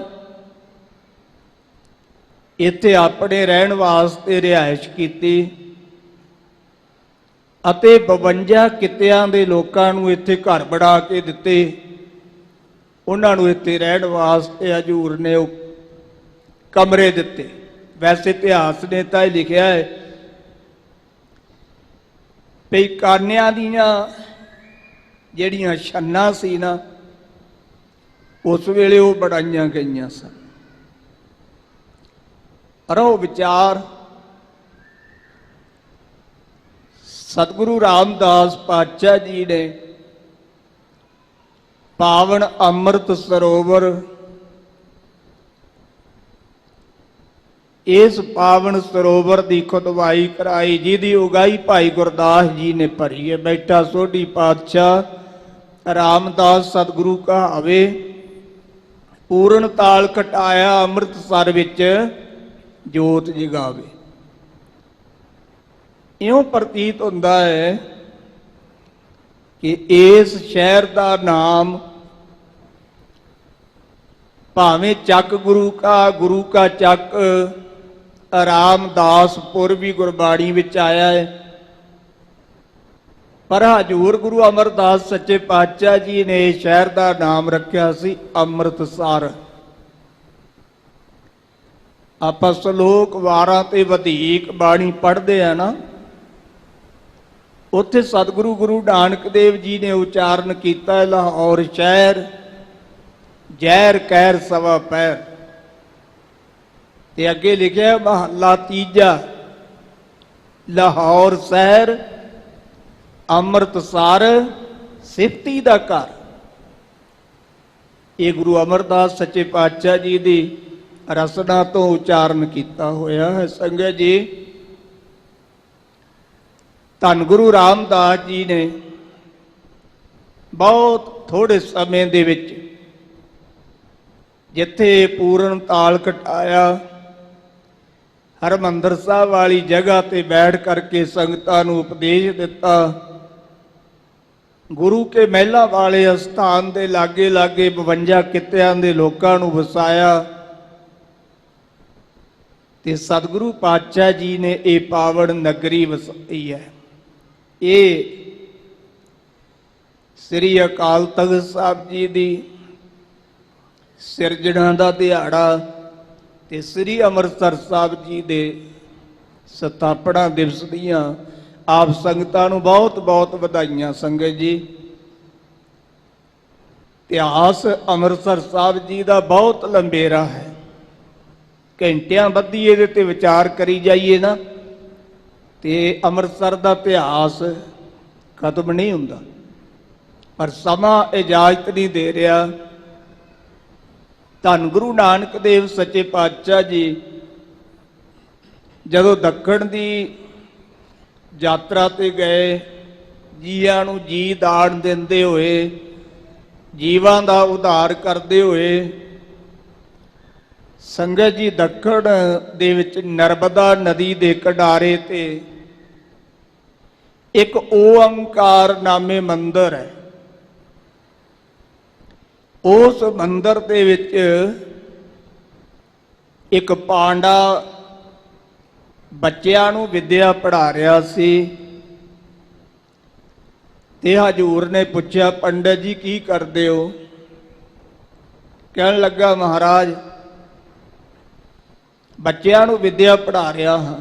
[SPEAKER 1] ਇੱਥੇ ਆਪਣੇ ਰਹਿਣ ਵਾਸਤੇ ਰਿਹਾਇਸ਼ ਕੀਤੀ ਅਤੇ 52 ਕਿੱਤਿਆਂ ਦੇ ਲੋਕਾਂ ਨੂੰ ਇੱਥੇ ਘਰ ਬਣਾ ਕੇ ਦਿੱਤੇ। ਉਹਨਾਂ ਨੂੰ ਇੱਥੇ ਰਹਿਣ ਵਾਸਤੇ ਹਜ਼ੂਰ ਨੇ ਉਹ ਕਮਰੇ ਦਿੱਤੇ। ਵੈਸੇ ਇਤਿਹਾਸ ਨੇ ਤਾਂ ਇਹ ਲਿਖਿਆ ਹੈ ਵੀ ਕਾਨਿਆਂ ਦੀਆਂ ਜਿਹੜੀਆਂ ਛੰਨਾਂ ਸੀ ਨਾ ਉਸ ਵੇਲੇ ਉਹ ਬਣਾਈਆਂ ਗਈਆਂ ਸਨ। ਪਰ ਉਹ ਵਿਚਾਰ ਸਤਿਗੁਰੂ ਰਾਮਦਾਸ ਪਾਤਸ਼ਾਹ ਜੀ ਨੇ ਪਾਵਨ ਅੰਮ੍ਰਿਤ ਸਰੋਵਰ ਇਸ ਪਾਵਨ ਸਰੋਵਰ ਦੀ ਖੁਦਵਾਈ ਕਰਾਈ ਜਿਹਦੀ ਉਗਾਈ ਭਾਈ ਗੁਰਦਾਸ ਜੀ ਨੇ ਭਰੀ ਹੈ। ਬੈਠਾ ਸੋਢੀ ਪਾਤਸ਼ਾਹ ਰਾਮਦਾਸ ਸਤਿਗੁਰੂ ਕਹਾਵੇ ਪੂਰਨ ਤਾਲ ਘਟਾਇਆ ਅੰਮ੍ਰਿਤਸਰ ਵਿੱਚ ਜੋਤ ਜਗਾਵੇ। ਇਉਂ ਪ੍ਰਤੀਤ ਹੁੰਦਾ ਹੈ ਕਿ ਇਸ ਸ਼ਹਿਰ ਦਾ ਨਾਮ ਭਾਵੇਂ ਚੱਕ ਗੁਰੂ ਕਾ ਚੱਕ ਰਾਮਦਾਸਪੁਰ ਵੀ ਗੁਰਬਾਣੀ ਵਿੱਚ ਆਇਆ ਹੈ, ਪਰ ਹਜ਼ੂਰ ਗੁਰੂ ਅਮਰਦਾਸ ਸੱਚੇ ਪਾਤਸ਼ਾਹ ਜੀ ਨੇ ਸ਼ਹਿਰ ਦਾ ਨਾਮ ਰੱਖਿਆ ਸੀ ਅੰਮ੍ਰਿਤਸਰ। ਆਪਾਂ ਸ਼ਲੋਕ ਵਾਰਾਂ ਤੇ ਵਧੇਕ ਬਾਣੀ ਪੜ੍ਹਦੇ ਆ ਨਾ, ਉੱਥੇ ਸਤਿਗੁਰੂ ਗੁਰੂ ਨਾਨਕ ਦੇਵ ਜੀ ਨੇ ਉਚਾਰਨ ਕੀਤਾ ਲਾਹੌਰ ਸ਼ਹਿਰ ਜ਼ਹਿਰ ਕਹਿਰ ਸਵਾ ਪੈਰ। ਤੇ ਅੱਗੇ ਲਿਖਿਆ ਮਹੱਲਾ ਤੀਜਾ ਲਾਹੌਰ ਸ਼ਹਿਰ ਅੰਮ੍ਰਿਤਸਰ ਸਿਫਤੀ ਦਾ ਘਰ। ਇਹ ਗੁਰੂ ਅਮਰਦਾਸ ਸੱਚੇ ਪਾਤਸ਼ਾਹ ਜੀ ਦੀ ਰਸਨਾ ਤੋਂ ਉਚਾਰਨ ਕੀਤਾ ਹੋਇਆ ਹੈ। ਸੰਗਤ ਜੀ ਧੰਨ ਗੁਰੂ ਰਾਮਦਾਸ ਜੀ ਨੇ ਬਹੁਤ ਥੋੜੇ ਸਮੇਂ ਦੇ ਵਿੱਚ ਜਿੱਥੇ ਪੂਰਨ ਤਾਲ ਘਟਾਇਆ ਹਰਿਮੰਦਰ ਸਾਹਿਬ ਵਾਲੀ ਜਗ੍ਹਾ ਤੇ ਬੈਠ ਕਰਕੇ ਸੰਗਤਾਂ ਨੂੰ ਉਪਦੇਸ਼ ਦਿੱਤਾ। ਗੁਰੂ ਕੇ ਮਹਿਲਾਂ ਵਾਲੇ ਅਸਥਾਨ ਦੇ ਲਾਗੇ ਲਾਗੇ 52 ਕਿੱਤਿਆਂ ਦੇ ਲੋਕਾਂ ਨੂੰ ਵਸਾਇਆ ਤੇ ਸਤਿਗੁਰੂ ਪਾਤਸ਼ਾਹ ਜੀ ਨੇ ਇਹ ਪਾਵਨ ਨਗਰੀ ਵਸਾਈ ਹੈ। ਇਹ ਸ੍ਰੀ ਅਕਾਲ ਤਖਤ ਸਾਹਿਬ ਜੀ ਦੀ ਸਿਰਜਣਾ ਦਾ ਦਿਹਾੜਾ ਤੇ ਸ੍ਰੀ ਅੰਮ੍ਰਿਤਸਰ ਸਾਹਿਬ ਜੀ ਦੇ ਸਥਾਪਨਾ ਦਿਵਸ ਦੀਆਂ ਆਪ ਸੰਗਤਾਂ ਨੂੰ ਬਹੁਤ ਬਹੁਤ ਵਧਾਈਆਂ। ਸੰਗਤ ਜੀ ਇਤਿਹਾਸ ਅੰਮ੍ਰਿਤਸਰ ਸਾਹਿਬ ਜੀ ਦਾ ਬਹੁਤ ਲੰਬੇਰਾ ਹੈ, ਘੰਟਿਆਂ ਬੱਧੀ ਇਹਦੇ ਤੇ ਵਿਚਾਰ ਕਰੀ ਜਾਈਏ ਨਾ ਤੇ ਅੰਮ੍ਰਿਤਸਰ ਦਾ ਇਤਿਹਾਸ ਖਤਮ ਨਹੀਂ ਹੁੰਦਾ, ਪਰ ਸਮਾਂ ਇਜਾਜ਼ਤ ਨਹੀਂ ਦੇ ਰਿਹਾ। ਧੰਨ ਗੁਰੂ ਨਾਨਕ ਦੇਵ ਸੱਚੇ ਪਾਤਸ਼ਾਹ ਜੀ ਜਦੋਂ ਦੱਖਣ ਦੀ ਯਾਤਰਾ ਤੇ ਗਏ, ਜੀਆਂ ਨੂੰ ਜੀ ਦਾਨ ਦਿੰਦੇ ਹੋਏ, ਜੀਵਾਂ ਦਾ ਉਧਾਰ ਕਰਦੇ ਹੋਏ, ਸੰਗਤ ਜੀ ਦੱਖਣ ਦੇ ਵਿੱਚ ਨਰਮਦਾ ਨਦੀ ਦੇ ਕਿਨਾਰੇ ਤੇ ਇੱਕ ਓਅੰਕਾਰ ਨਾਮੇ ਮੰਦਿਰ ਹੈ। ਉਸ ਮੰਦਿਰ ਦੇ ਵਿੱਚ ਇੱਕ ਪਾਂਡਾ ਬੱਚਿਆਂ ਨੂੰ ਵਿਦਿਆ ਪੜ੍ਹਾ ਰਿਹਾ ਸੀ ਤੇ ਹਜ਼ੂਰ ਨੇ ਪੁੱਛਿਆ ਪੰਡਤ ਜੀ ਕੀ ਕਰਦੇ ਹੋ? ਕਹਿਣ ਲੱਗਾ ਮਹਾਰਾਜ ਬੱਚਿਆਂ ਨੂੰ ਵਿੱਦਿਆ ਪੜ੍ਹਾ ਰਿਹਾ ਹਾਂ।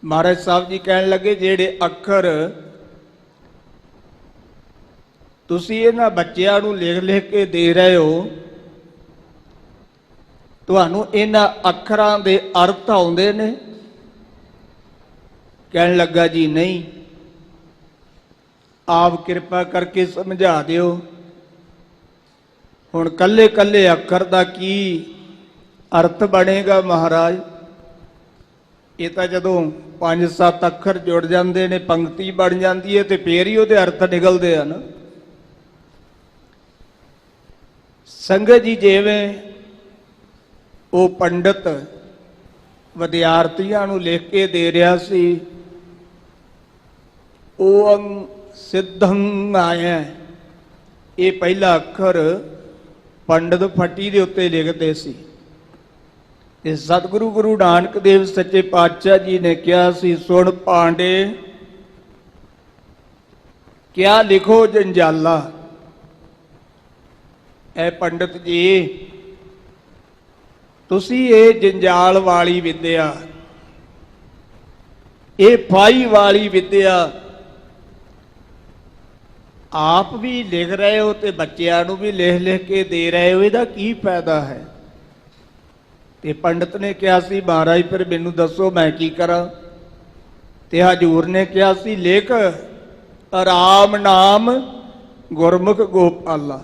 [SPEAKER 1] ਮਹਾਰਾਜ ਸਾਹਿਬ ਜੀ ਕਹਿਣ ਲੱਗੇ ਜਿਹੜੇ ਅੱਖਰ ਤੁਸੀਂ ਇਹਨਾਂ ਬੱਚਿਆਂ ਨੂੰ ਲਿਖ ਲਿਖ ਕੇ ਦੇ ਰਹੇ ਹੋ, ਤੁਹਾਨੂੰ ਇਹਨਾਂ ਅੱਖਰਾਂ ਦੇ ਅਰਥ ਆਉਂਦੇ ਨੇ? ਕਹਿਣ ਲੱਗਾ ਜੀ ਨਹੀਂ, ਆਪ ਕਿਰਪਾ ਕਰਕੇ ਸਮਝਾ ਦਿਓ। ਹੁਣ ਕੱਲੇ ਕੱਲੇ ਅੱਖਰ ਦਾ ਕੀ ਅਰਥ ਬਣੇਗਾ ਮਹਾਰਾਜ? ਇਹ ਤਾਂ ਜਦੋਂ 5-7 ਅੱਖਰ ਜੁੜ ਜਾਂਦੇ ਨੇ, ਪੰਕਤੀ ਬਣ ਜਾਂਦੀ ਹੈ, ਤੇ ਫੇਰ ਹੀ ਉਹਦੇ ਅਰਥ ਨਿਕਲਦੇ ਆ ਨਾ। ਸੰਗਤ ਜੀ, ਜਿਵੇਂ ਉਹ ਪੰਡਤ ਵਿਦਿਆਰਥੀਆਂ ਨੂੰ ਲਿਖ ਕੇ ਦੇ ਰਿਹਾ ਸੀ, ਓੰ ਸਿੱਧੰ ਆਇਆ, ਇਹ ਪਹਿਲਾ ਅੱਖਰ ਪੰਡਤ ਫੱਟੀ ਦੇ ਉੱਤੇ ਲਿਖਦੇ ਸੀ। ਤੇ ਸਤਿਗੁਰੂ ਗੁਰੂ ਨਾਨਕ ਦੇਵ ਸੱਚੇ ਪਾਤਸ਼ਾਹ ਜੀ ਨੇ ਕਿਹਾ ਸੀ, ਸੁਣ ਪਾਂਡੇ ਕਿਆ ਲਿਖੋ ਜੰਜਾਲਾ। ਐ ਪੰਡਤ ਜੀ, ਤੁਸੀਂ ਇਹ ਜੰਜਾਲ ਵਾਲੀ ਵਿਦਿਆ, ਇਹ ਫਾਈ ਵਾਲੀ ਵਿਦਿਆ ਆਪ ਵੀ ਲਿਖ ਰਹੇ ਹੋ ਤੇ ਬੱਚਿਆਂ ਨੂੰ ਵੀ ਲਿਖ ਲਿਖ ਕੇ ਦੇ ਰਹੇ ਹੋ, ਇਹਦਾ ਕੀ ਫਾਇਦਾ ਹੈ? ਤੇ ਪੰਡਤ ਨੇ ਕਿਹਾ ਸੀ, ਮਹਾਰਾਜ ਫਿਰ ਮੈਨੂੰ ਦੱਸੋ ਮੈਂ ਕੀ ਕਰਾਂ? ਤੇ ਹਜੂਰ ਨੇ ਕਿਹਾ ਸੀ, ਲਿਖ ਰਾਮ ਨਾਮ ਗੁਰਮੁਖ ਗੋਪਾਲਾ।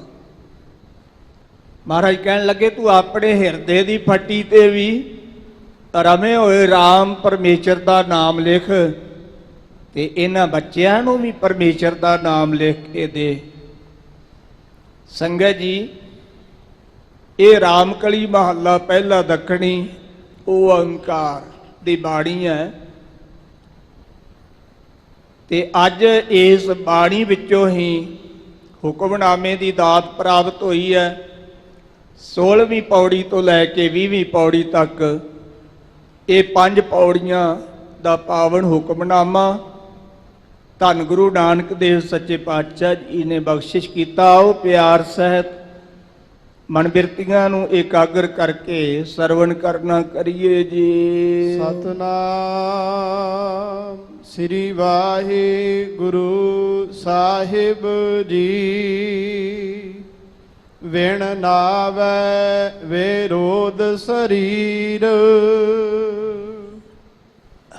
[SPEAKER 1] ਮਹਾਰਾਜ ਕਹਿਣ ਲੱਗੇ, ਤੂੰ ਆਪਣੇ ਹਿਰਦੇ ਦੀ ਫੱਟੀ ਤੇ ਵੀ ਰਮੇ ਹੋਏ ਰਾਮ ਪਰਮੇਸ਼ਰ ਦਾ ਨਾਮ ਲਿਖ, ਤੇ ਇਹਨਾਂ ਬੱਚਿਆਂ ਨੂੰ ਵੀ ਪਰਮੇਸ਼ਰ ਦਾ ਨਾਮ ਲਿਖ ਕੇ ਦੇ। ਸੰਗਤ ਜੀ, ਇਹ ਰਾਮਕਲੀ ਮਹੱਲਾ ਪਹਿਲਾ ਦੱਖਣੀ ਓੰਕਾਰ ਦੀ ਬਾਣੀ ਹੈ। ਤੇ ਅੱਜ ਇਸ ਬਾਣੀ ਵਿੱਚੋਂ ਹੀ ਹੁਕਮਨਾਮੇ ਦੀ ਦਾਤ ਪ੍ਰਾਪਤ ਹੋਈ ਹੈ। 16ਵੀਂ ਪੌੜੀ ਤੋਂ ਲੈ ਕੇ 20ਵੀਂ ਪੌੜੀ ਤੱਕ ਇਹ 5 ਪੌੜੀਆਂ ਦਾ ਪਾਵਨ ਹੁਕਮਨਾਮਾ ਧੰਨ ਗੁਰੂ ਨਾਨਕ ਦੇਵ ਸੱਚੇ ਪਾਤਸ਼ਾਹ ਜੀ ਨੇ ਬਖਸ਼ਿਸ਼ ਕੀਤਾ। ਉਹ ਪਿਆਰ ਸਹਿਤ ਮਨ ਬਿਰਤੀਆਂ ਨੂੰ ਇਕਾਗਰ ਕਰਕੇ ਸਰਵਣ ਕਰਨਾ ਕਰੀਏ ਜੀ।
[SPEAKER 2] ਸਤਨਾਮ ਸ੍ਰੀ ਵਾਹਿਗੁਰੂ ਸਾਹਿਬ ਜੀ। ਵਿਣ ਨਾਵੈ ਵਿਰੋਧ ਸਰੀਰ।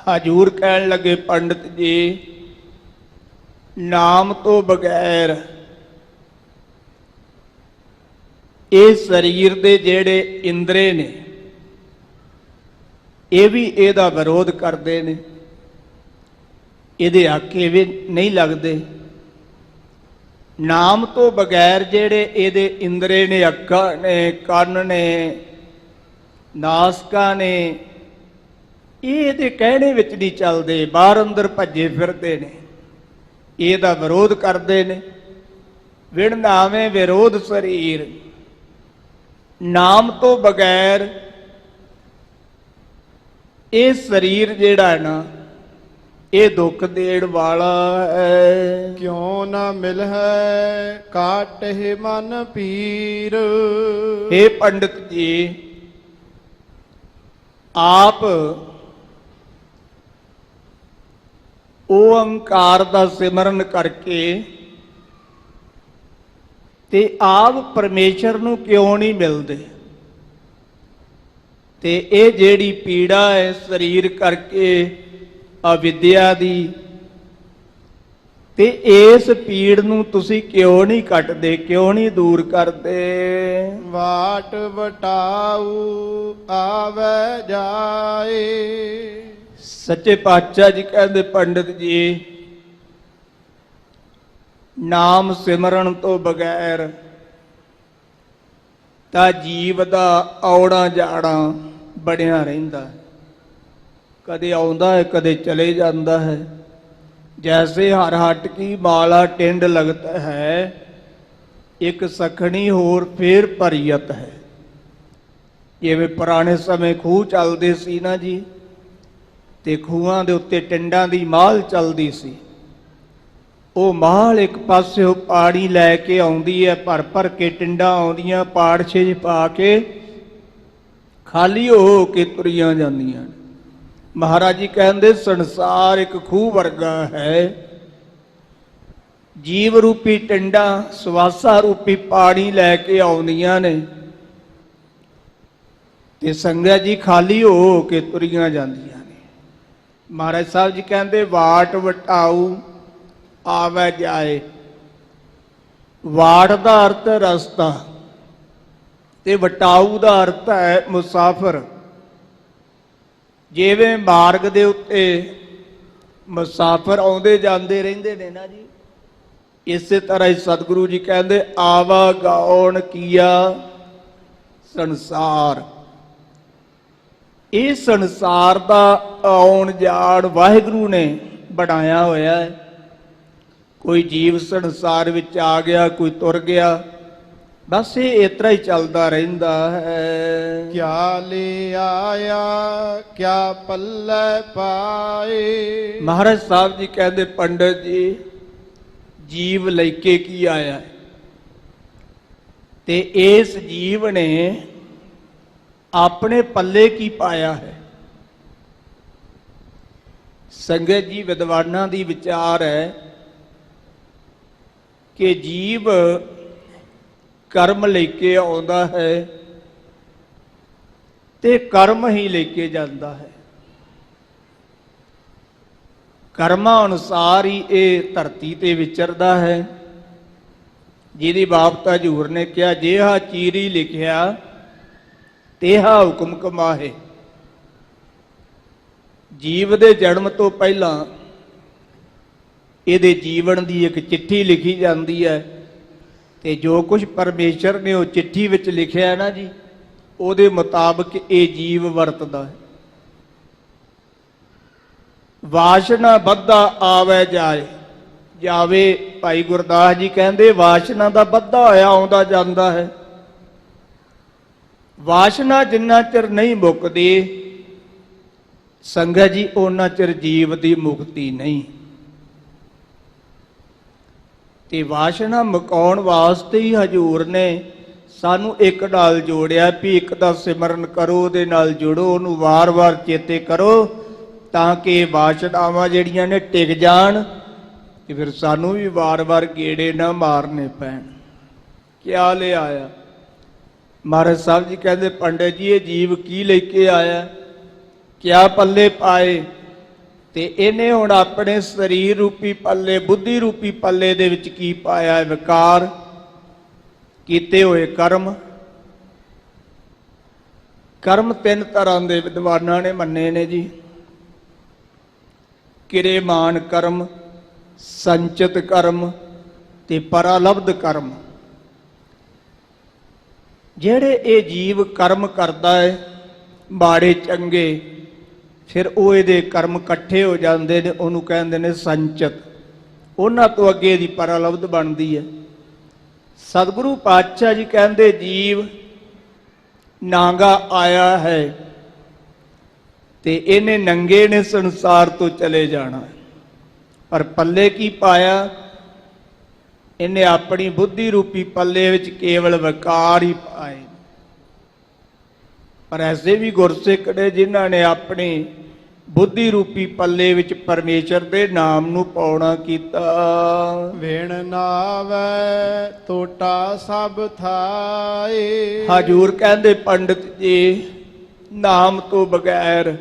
[SPEAKER 2] ਹਜੂਰ ਕਹਿਣ ਲੱਗੇ, ਪੰਡਤ ਜੀ, ਨਾਮ ਤੋਂ ਬਗੈਰ ਇਹ ਸਰੀਰ ਦੇ ਜਿਹੜੇ ਇੰਦਰੇ ਨੇ, ਇਹ ਵੀ ਇਹਦਾ ਵਿਰੋਧ ਕਰਦੇ ਨੇ, ਇਹਦੇ ਆਖੇ ਵੀ ਨਹੀਂ ਲੱਗਦੇ। ਨਾਮ ਤੋਂ ਬਗੈਰ ਜਿਹੜੇ ਇਹਦੇ ਇੰਦਰੇ ਨੇ, ਅੱਖਾਂ ਨੇ, ਕੰਨ ਨੇ, ਨਾਸਕਾਂ ਨੇ, ਇਹ ਇਹਦੇ ਕਹਿਣੇ ਵਿੱਚ ਨਹੀਂ ਚੱਲਦੇ, ਬਾਹਰ ਅੰਦਰ ਭੱਜੇ ਫਿਰਦੇ ਨੇ, ਇਹਦਾ ਵਿਰੋਧ ਕਰਦੇ ਨੇ। ਵਿਣ ਨਾਵੇਂ ਵਿਰੋਧ ਸਰੀਰ। ਨਾਮ ਤੋਂ ਬਗੈਰ ਇਹ ਸਰੀਰ ਜਿਹੜਾ ਹੈ ਨਾ, ਇਹ ਦੁੱਖ ਦੇਣ ਵਾਲਾ ਹੈ। ਕਿਉਂ ਨਾ ਮਿਲ ਹੈ ਕਾਟਹਿ ਮਨ ਪੀਰ।
[SPEAKER 1] हे ਪੰਡਤ ਜੀ, ਆਪ ਓੰਕਾਰ ਦਾ ਸਿਮਰਨ ਕਰਕੇ ਤੇ ਆਪ ਪਰਮੇਸ਼ਰ ਨੂੰ ਕਿਉਂ ਨਹੀਂ ਮਿਲਦੇ? ਤੇ ਇਹ ਜਿਹੜੀ ਪੀੜਾ ਹੈ ਸਰੀਰ ਕਰਕੇ ਅਵਿਦਿਆ ਦੀ, ਤੇ ਇਸ ਪੀੜ ਨੂੰ ਤੁਸੀਂ ਕਿਉਂ ਨਹੀਂ ਕੱਟਦੇ, ਕਿਉਂ ਨਹੀਂ ਦੂਰ ਕਰਦੇ?
[SPEAKER 2] ਵਾਟ ਵਟਾਊ ਆਵੈ ਜਾਏ।
[SPEAKER 1] ਸੱਚੇ ਪਾਤਸ਼ਾਹ ਜੀ ਕਹਿੰਦੇ, ਪੰਡਤ ਜੀ, ਨਾਮ ਸਿਮਰਨ ਤੋਂ ਬਗੈਰ ਤਾਂ ਜੀਵ ਦਾ ਆਉਣਾ ਜਾਣਾ ਬਣਿਆ ਰਹਿੰਦਾ ਹੈ। ਕਦੇ ਆਉਂਦਾ ਹੈ, ਕਦੇ ਚਲੇ ਜਾਂਦਾ ਹੈ। ਜੈਸੇ ਹਰ ਹਟ ਕੀ ਮਾਲਾ ਟਿੰਡ ਲਗਤਾ ਹੈ, ਇੱਕ ਸਖਣੀ ਹੋਰ ਫੇਰ ਭਰੀਅਤ ਹੈ। ਜਿਵੇਂ ਪੁਰਾਣੇ ਸਮੇਂ ਖੂਹ ਚੱਲਦੇ ਸੀ ਨਾ ਜੀ, ਤੇ ਖੂਹਾਂ ਦੇ ਉੱਤੇ ਟਿੰਡਾਂ ਦੀ ਮਾਲ ਚੱਲਦੀ ਸੀ। ਉਹ ਮਾਲ ਇੱਕ ਪਾਸਿਓਂ ਪਾਣੀ ਲੈ ਕੇ ਆਉਂਦੀ ਹੈ, ਭਰ ਭਰ ਕੇ ਟਿੰਡਾਂ ਆਉਂਦੀਆਂ, ਪਾੜਛੇ 'ਚ ਪਾ ਕੇ ਖਾਲੀ ਹੋ ਕੇ ਤੁਰੀਆਂ ਜਾਂਦੀਆਂ ਨੇ। ਮਹਾਰਾਜ ਜੀ ਕਹਿੰਦੇ ਸੰਸਾਰ ਇੱਕ ਖੂਹ ਵਰਗਾ ਹੈ, ਜੀਵ ਰੂਪੀ ਟਿੰਡਾ ਸਵਾਸਾ ਰੂਪੀ ਪਾਣੀ ਲੈ ਕੇ ਆਉਂਦੀਆਂ ਨੇ ਤੇ ਸੰਗਤ ਜੀ ਖਾਲੀ ਹੋ ਕੇ ਤੁਰੀਆਂ ਜਾਂਦੀਆਂ ਨੇ। ਮਹਾਰਾਜ ਸਾਹਿਬ ਜੀ ਕਹਿੰਦੇ ਵਾਟ ਵਟਾਊ ਆਵੇ ਜਾਏ। ਵਾਟ ਦਾ ਅਰਥ ਹੈ ਰਸਤਾ ਤੇ ਵਟਾਊ ਦਾ ਅਰਥ ਹੈ ਮੁਸਾਫਰ। ਜਿਵੇਂ ਮਾਰਗ ਦੇ ਉੱਤੇ ਮੁਸਾਫਰ ਆਉਂਦੇ ਜਾਂਦੇ ਰਹਿੰਦੇ ਨੇ ਨਾ ਜੀ, ਇਸੇ ਤਰ੍ਹਾਂ ਹੀ ਸਤਿਗੁਰੂ ਜੀ ਕਹਿੰਦੇ ਆਵਾਗਾਉਣ ਕੀਆ ਸੰਸਾਰ। ਇਹ ਸੰਸਾਰ ਦਾ ਆਉਣ ਜਾਣ ਵਾਹਿਗੁਰੂ ਨੇ ਬਣਾਇਆ ਹੋਇਆ ਹੈ। ਕੋਈ ਜੀਵ ਸੰਸਾਰ ਵਿੱਚ ਆ ਗਿਆ, ਕੋਈ ਤੁਰ ਗਿਆ, ਬਸ ਇਹ ਇਸ ਤਰ੍ਹਾਂ ਹੀ ਚੱਲਦਾ ਰਹਿੰਦਾ ਹੈ।
[SPEAKER 3] ਕਿਆ ਲੈ ਆਇਆ ਕਿਆ ਪੱਲੇ ਪਾਏ।
[SPEAKER 1] ਮਹਾਰਾਜ ਸਾਹਿਬ ਜੀ ਕਹਿੰਦੇ ਪੰਡਤ ਜੀ ਜੀਵ ਲੈ ਕੇ ਕੀ ਆਇਆ ਤੇ ਇਸ ਜੀਵ ਨੇ ਆਪਣੇ ਪੱਲੇ ਕੀ ਪਾਇਆ ਹੈ। ਸੰਗਤ ਜੀ ਵਿਦਵਾਨਾਂ ਦੀ ਵਿਚਾਰ ਹੈ ਕਿ ਜੀਵ ਕਰਮ ਲੈ ਕੇ ਆਉਂਦਾ ਹੈ ਤੇ ਕਰਮ ਹੀ ਲੈ ਕੇ ਜਾਂਦਾ ਹੈ। ਕਰਮਾਂ ਅਨੁਸਾਰ ਹੀ ਇਹ ਧਰਤੀ ਤੇ ਵਿਚਰਦਾ ਹੈ। ਜਿਹਦੀ ਬਾਬਤਾ ਹਜ਼ੂਰ ਨੇ ਕਿਹਾ ਜਿਹਾ ਚੀਰੀ ਲਿਖਿਆ ਤੇਹਾ ਹੁਕਮ ਕਮਾਹੇ। ਜੀਵ ਦੇ ਜਨਮ ਤੋਂ ਪਹਿਲਾਂ ਇਹਦੇ ਜੀਵਨ ਦੀ ਇੱਕ ਚਿੱਠੀ ਲਿਖੀ ਜਾਂਦੀ ਹੈ ਤੇ ਜੋ ਕੁਝ ਪਰਮੇਸ਼ਰ ਨੇ ਉਹ ਚਿੱਠੀ ਵਿੱਚ ਲਿਖਿਆ ਨਾ ਜੀ, ਉਹਦੇ ਮੁਤਾਬਕ ਇਹ ਜੀਵ ਵਰਤਦਾ ਹੈ। ਵਾਸ਼ਨਾ ਬੱਧਾ ਆਵੇ ਜਾਏ ਜਾਵੇ। ਭਾਈ ਗੁਰਦਾਸ ਜੀ ਕਹਿੰਦੇ ਵਾਸ਼ਨਾ ਦਾ ਬੱਧਾ ਹੋਇਆ ਆਉਂਦਾ ਜਾਂਦਾ ਹੈ। ਵਾਸ਼ਨਾ ਜਿੰਨਾ ਚਿਰ ਨਹੀਂ ਮੁੱਕਦੀ ਸੰਗਤ ਜੀ ਉਹਨਾਂ ਚਿਰ ਜੀਵ ਦੀ ਮੁਕਤੀ ਨਹੀਂ। ਤੇ ਵਾਸ਼ਨਾ ਮੁਕਾਉਣ ਵਾਸਤੇ ਹੀ ਹਜ਼ੂਰ ਨੇ ਸਾਨੂੰ ਇੱਕ ਨਾਲ ਜੋੜਿਆ ਵੀ ਇੱਕ ਦਾ ਸਿਮਰਨ ਕਰੋ, ਉਹਦੇ ਨਾਲ ਜੁੜੋ, ਉਹਨੂੰ ਵਾਰ-ਵਾਰ ਚੇਤੇ ਕਰੋ ਤਾਂ ਕਿ ਵਾਸ਼ਨਾਵਾਂ ਜਿਹੜੀਆਂ ਨੇ ਟਿਕ ਜਾਣ ਤੇ ਫਿਰ ਸਾਨੂੰ ਵੀ ਵਾਰ-ਵਾਰ ਗੇੜੇ ਨਾ ਮਾਰਨੇ ਪੈਣ। ਕਿਆ ਲੈ ਆਇਆ। ਮਹਾਰਾਜ ਸਾਹਿਬ ਜੀ ਕਹਿੰਦੇ ਪੰਡਿਤ ਜੀ ਇਹ ਜੀਵ ਕੀ ਲੈ ਕੇ ਆਇਆ, ਕਿਆ ਪੱਲੇ ਪਾਏ। ਤੇ ਇਹਨੇ ਹੁਣ ਆਪਣੇ ਸਰੀਰ ਰੂਪੀ ਪੱਲੇ, ਬੁੱਧੀ ਰੂਪੀ ਪੱਲੇ ਦੇ ਵਿੱਚ ਕੀ ਪਾਇਆ? ਵਿਕਾਰ ਕੀਤੇ ਹੋਏ ਕਰਮ। ਕਰਮ ਤਿੰਨ ਤਰ੍ਹਾਂ ਦੇ ਵਿਦਵਾਨਾਂ ਨੇ ਮੰਨੇ ਨੇ ਜੀ। ਕਿਰੇਮਾਨ ਕਰਮ, ਸੰਚਿਤ ਕਰਮ ਤੇ ਪਰਾਲਬਧ ਕਰਮ। ਜਿਹੜੇ ਇਹ ਜੀਵ ਕਰਮ ਕਰਦਾ ਹੈ ਮਾੜੇ ਚੰਗੇ, ਫਿਰ ਉਹ ਇਹਦੇ ਕਰਮ ਇਕੱਠੇ ਹੋ ਜਾਂਦੇ ਨੇ, ਉਹਨੂੰ ਕਹਿੰਦੇ ਨੇ ਸੰਚਿਤ। ਉਹਨਾਂ ਤੋਂ ਅੱਗੇ ਦੀ ਪਰਾਲਬਧ ਬਣਦੀ ਹੈ। ਸਤਿਗੁਰੂ ਪਾਤਸ਼ਾਹ ਜੀ ਕਹਿੰਦੇ ਜੀਵ ਨਾਂਗਾ ਆਇਆ ਹੈ ਤੇ ਇਹਨੇ ਨੰਗੇ ਨੇ ਸੰਸਾਰ ਤੋਂ ਚਲੇ ਜਾਣਾ, ਪਰ ਪੱਲੇ ਕੀ ਪਾਇਆ? ਇਹਨੇ ਆਪਣੀ ਬੁੱਧੀ ਰੂਪੀ ਪੱਲੇ ਵਿੱਚ ਕੇਵਲ ਵਿਕਾਰ ਹੀ ਪਾਏ। ਪਰ ਐਸੇ ਵੀ ਗੁਰਸਿੱਖ ਨੇ ਜਿਨ੍ਹਾਂ ਨੇ ਆਪਣੀ ਬੁੱਧੀ ਰੂਪੀ ਪੱਲੇ ਵਿੱਚ ਪਰਮੇਸ਼ਰ ਦੇ ਨਾਮ ਨੂੰ ਪਾਉਣਾ ਕੀਤਾ।
[SPEAKER 3] ਵੇਣ ਨਾਵੈ ਟੋਟਾ ਸਭ ਥਾਏ।
[SPEAKER 1] ਹਜ਼ੂਰ ਕਹਿੰਦੇ ਪੰਡਿਤ ਜੀ ਨਾਮ ਤੋਂ ਬਗੈਰ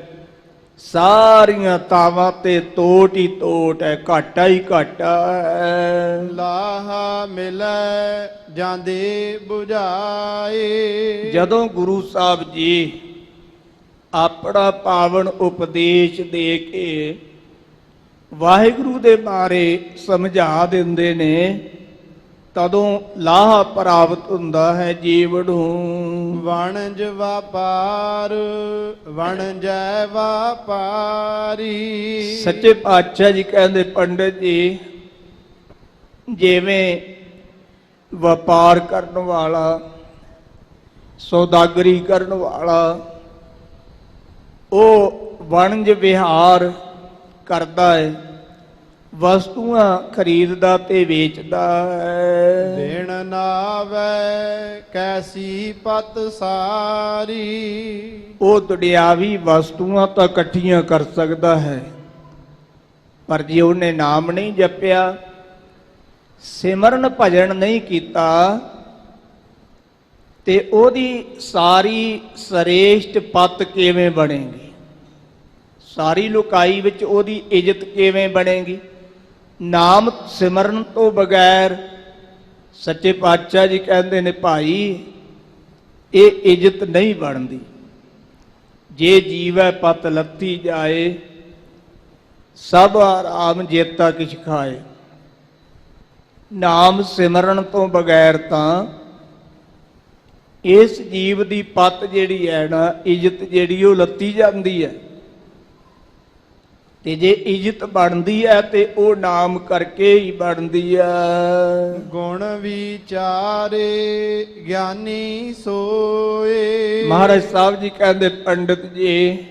[SPEAKER 1] ਸਾਰੀਆਂ ਤਾਵਾਂ ਤੇ ਤੋਟ ਹੀ ਤੋਟ ਹੈ, ਘਾਟਾ ਹੀ ਘਾਟਾ ਹੈ।
[SPEAKER 3] ਲਾਹਾ ਮਿਲੈ ਜਾਂਦੇ 부ਝਾਏ।
[SPEAKER 1] ਜਦੋਂ ਗੁਰੂ ਸਾਹਿਬ ਜੀ ਆਪਣਾ ਪਾਵਨ ਉਪਦੇਸ਼ ਦੇ ਕੇ ਵਾਹਿਗੁਰੂ ਦੇ ਬਾਰੇ ਸਮਝਾ ਦਿੰਦੇ ਨੇ, ਤਦੋਂ ਲਾਹਾ ਪ੍ਰਾਪਤ ਹੁੰਦਾ ਹੈ ਜੀਵ ਨੂੰ।
[SPEAKER 3] ਵਣਜ ਵਪਾਰ ਵਣਜੈ ਵਪਾਰੀ।
[SPEAKER 1] ਸੱਚੇ ਪਾਤਸ਼ਾਹ ਜੀ ਕਹਿੰਦੇ ਪੰਡਿਤ ਜੀ ਜਿਵੇਂ ਵਪਾਰ ਕਰਨ ਵਾਲਾ, ਸੌਦਾਗਰੀ ਕਰਨ ਵਾਲਾ, ਉਹ ਵਣਜ ਵਿਹਾਰ ਕਰਦਾ ਹੈ,
[SPEAKER 2] ਵਸਤੂਆਂ ਖਰੀਦਦਾ ਤੇ ਵੇਚਦਾ ਹੈ।
[SPEAKER 3] ਵੇਣ ਨਾਵੈ ਕੈਸੀ ਪਤ ਸਾਰੀ।
[SPEAKER 2] ਉਹ ਦੁਨਿਆਵੀ ਵਸਤੂਆਂ ਤਾਂ ਇਕੱਠੀਆਂ ਕਰ ਸਕਦਾ ਹੈ, ਪਰ ਜੇ ਉਹਨੇ ਨਾਮ ਨਹੀਂ ਜਪਿਆ, ਸਿਮਰਨ ਭਜਨ ਨਹੀਂ ਕੀਤਾ, ਤੇ ਉਹਦੀ ਸਾਰੀ ਸ੍ਰੇਸ਼ਟ ਪਤ ਕਿਵੇਂ ਬਣੇਗੀ? ਸਾਰੀ ਲੋਕਾਈ ਵਿੱਚ ਉਹਦੀ ਇੱਜ਼ਤ ਕਿਵੇਂ ਬਣੇਗੀ? ਨਾਮ ਸਿਮਰਨ ਤੋਂ ਬਗੈਰ ਸੱਚੇ ਪਾਤਸ਼ਾਹ ਜੀ ਕਹਿੰਦੇ ਨੇ ਭਾਈ ਇਹ ਇੱਜ਼ਤ ਨਹੀਂ ਬਣਦੀ। ਜੇ ਜੀਵੈ ਪਤ ਲੱਥੀ ਜਾਏ, ਸਭ ਆਰਾਮ ਜੇਤਾ ਕਿਛ ਖਾਏ। ਨਾਮ ਸਿਮਰਨ ਤੋਂ ਬਗੈਰ ਤਾਂ ਇਸ ਜੀਵ ਦੀ ਪਤ ਜਿਹੜੀ ਹੈ ਨਾ, ਇੱਜ਼ਤ ਜਿਹੜੀ ਉਹ ਲੱਤੀ ਜਾਂਦੀ ਹੈ। ਤੇ ਜੇ ਇੱਜ਼ਤ ਬਣਦੀ ਹੈ ਤੇ ਉਹ ਨਾਮ ਕਰਕੇ ਹੀ ਬਣਦੀ ਹੈ।
[SPEAKER 3] ਗੁਣ ਵਿਚਾਰੇ ਗਿਆਨੀ ਸੋਏ।
[SPEAKER 2] ਮਹਾਰਾਜ ਸਾਹਿਬ ਜੀ ਕਹਿੰਦੇ, ਪੰਡਿਤ ਜੀ